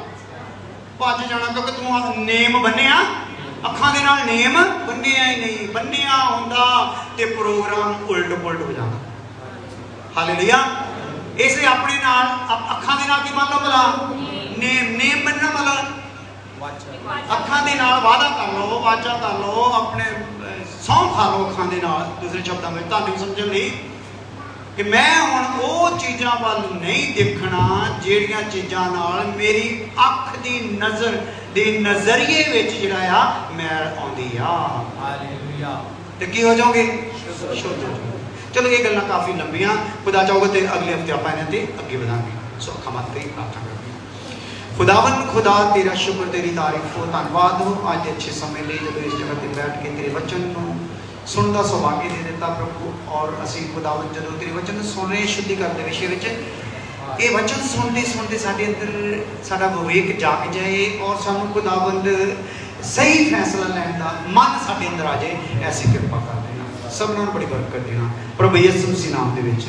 ਭੱਜ ਜਾਣਾ, ਕਿਉਂਕਿ ਤੂੰ ਨੇਮ ਬੰਨਿਆ, ਅੱਖਾਂ ਦੇ ਨਾਲ ਨੇਮ ਬੰਨਿਆ ਹੀ ਨਹੀਂ। ਬੰਨਿਆ ਹੁੰਦਾ ਤੇ ਪ੍ਰੋਗਰਾਮ ਉਲਟ ਪੁਲਟ ਹੋ ਜਾਂਦਾ। ਹਾਲੇਲੂਇਆ। ਇਸ ਲਈ ਆਪਣੇ ਨਾਲ ਅੱਖਾਂ ਦੇ ਨਾਲ ਕੀ ਮੰਨ ਲਓ ਭਲਾ? ਨੇਮ ਬੰਨਣਾ ਮਤਲਬ ਅੱਖਾਂ ਦੇ ਨਾਲ ਵਾਅਦਾ ਕਰ ਲਓ, ਵਾਚਾ ਕਰ ਲਓ, ਆਪਣੇ ਸਹੁੰ ਖਾ ਲਓ ਅੱਖਾਂ ਦੇ ਨਾਲ। ਦੂਸਰੇ ਸ਼ਬਦਾਂ ਵਿੱਚ ਤੁਹਾਨੂੰ ਸਮਝਣ ਲਈ ਕਿ ਮੈਂ ਹੁਣ ਉਹ ਚੀਜ਼ਾਂ ਵੱਲ ਨਹੀਂ ਦੇਖਣਾ ਜਿਹੜੀਆਂ ਚੀਜ਼ਾਂ ਨਾਲ ਮੇਰੀ ਅੱਖ ਦੀ ਨਜ਼ਰ ਦੇ ਨਜ਼ਰੀਏ ਵਿੱਚ ਜਿਹੜਾ ਆ ਮੈਲ ਆਉਂਦੀ ਆ। ਹਾਲੇਲੂਇਆ। ਤੇ ਕੀ ਹੋ ਜਾਓਗੇ? ਸ਼ੁੱਧ ਹੋ ਜਾਓਗੇ। ਚਲੋ ਇਹ ਗੱਲਾਂ ਕਾਫੀ ਲੰਬੀਆਂ, ਖੁਦਾ ਚਾਹੋਗੇ ਤੇ ਅਗਲੇ ਹਫਤੇ ਆਪਾਂ ਇਹਨਾਂ ਤੇ ਅੱਗੇ ਵਧਾਂਗੇ। ਸੋ ਅੱਖਾਂ ਬੰਦ ਕਰੀ ਪ੍ਰਾਰਥਨਾ ਕਰਦੇ ਹਾਂ। ਖੁਦਾਵੰਦ ਖੁਦਾ, ਤੇਰਾ ਸ਼ੁਕਰ, ਤੇਰੀ ਤਾਰੀਫ ਹੋ, ਧੰਨਵਾਦ ਹੋ ਅੱਜ ਦੇ ਅੱਛੇ ਸਮੇਂ ਲਈ ਜਦੋਂ ਇਸ ਜਗ੍ਹਾ ਤੇ ਬੈਠ ਕੇ ਤੇਰੇ ਵਚਨ ਨੂੰ ਸੁਣਨ ਦਾ ਸੁਭਾਗ ਦੇ ਦਿੱਤਾ ਪ੍ਰਭੂ। ਔਰ ਅਸੀਂ ਖੁਦਾਵੰਦ ਜਦੋਂ ਤੇਰੇ ਵਚਨ ਨੂੰ ਸੁਣ ਰਹੇ, ਸ਼ੁੱਧੀਕਰਨ ਦੇ ਵਿਸ਼ੇ ਵਿੱਚ, ਇਹ ਵਚਨ ਸੁਣਦੇ ਸਾਡੇ ਅੰਦਰ ਸਾਡਾ ਵਿਵੇਕ ਜਾਗ ਜਾਏ ਔਰ ਸਾਨੂੰ ਖੁਦਾਵੰਦ ਸਹੀ ਫੈਸਲਾ ਲੈਣ ਦਾ ਮਨ ਸਾਡੇ ਅੰਦਰ ਆ ਜਾਏ। ਐਸੀ ਕਿਰਪਾ ਕਰ ਦੇਣਾ, ਸਭ ਨੂੰ ਬੜੀ ਬਰਕਤ ਦੇਣਾ ਪ੍ਰਭੂ ਯਿਸੂ ਮਸੀਹ ਨਾਮ ਦੇ ਵਿੱਚ।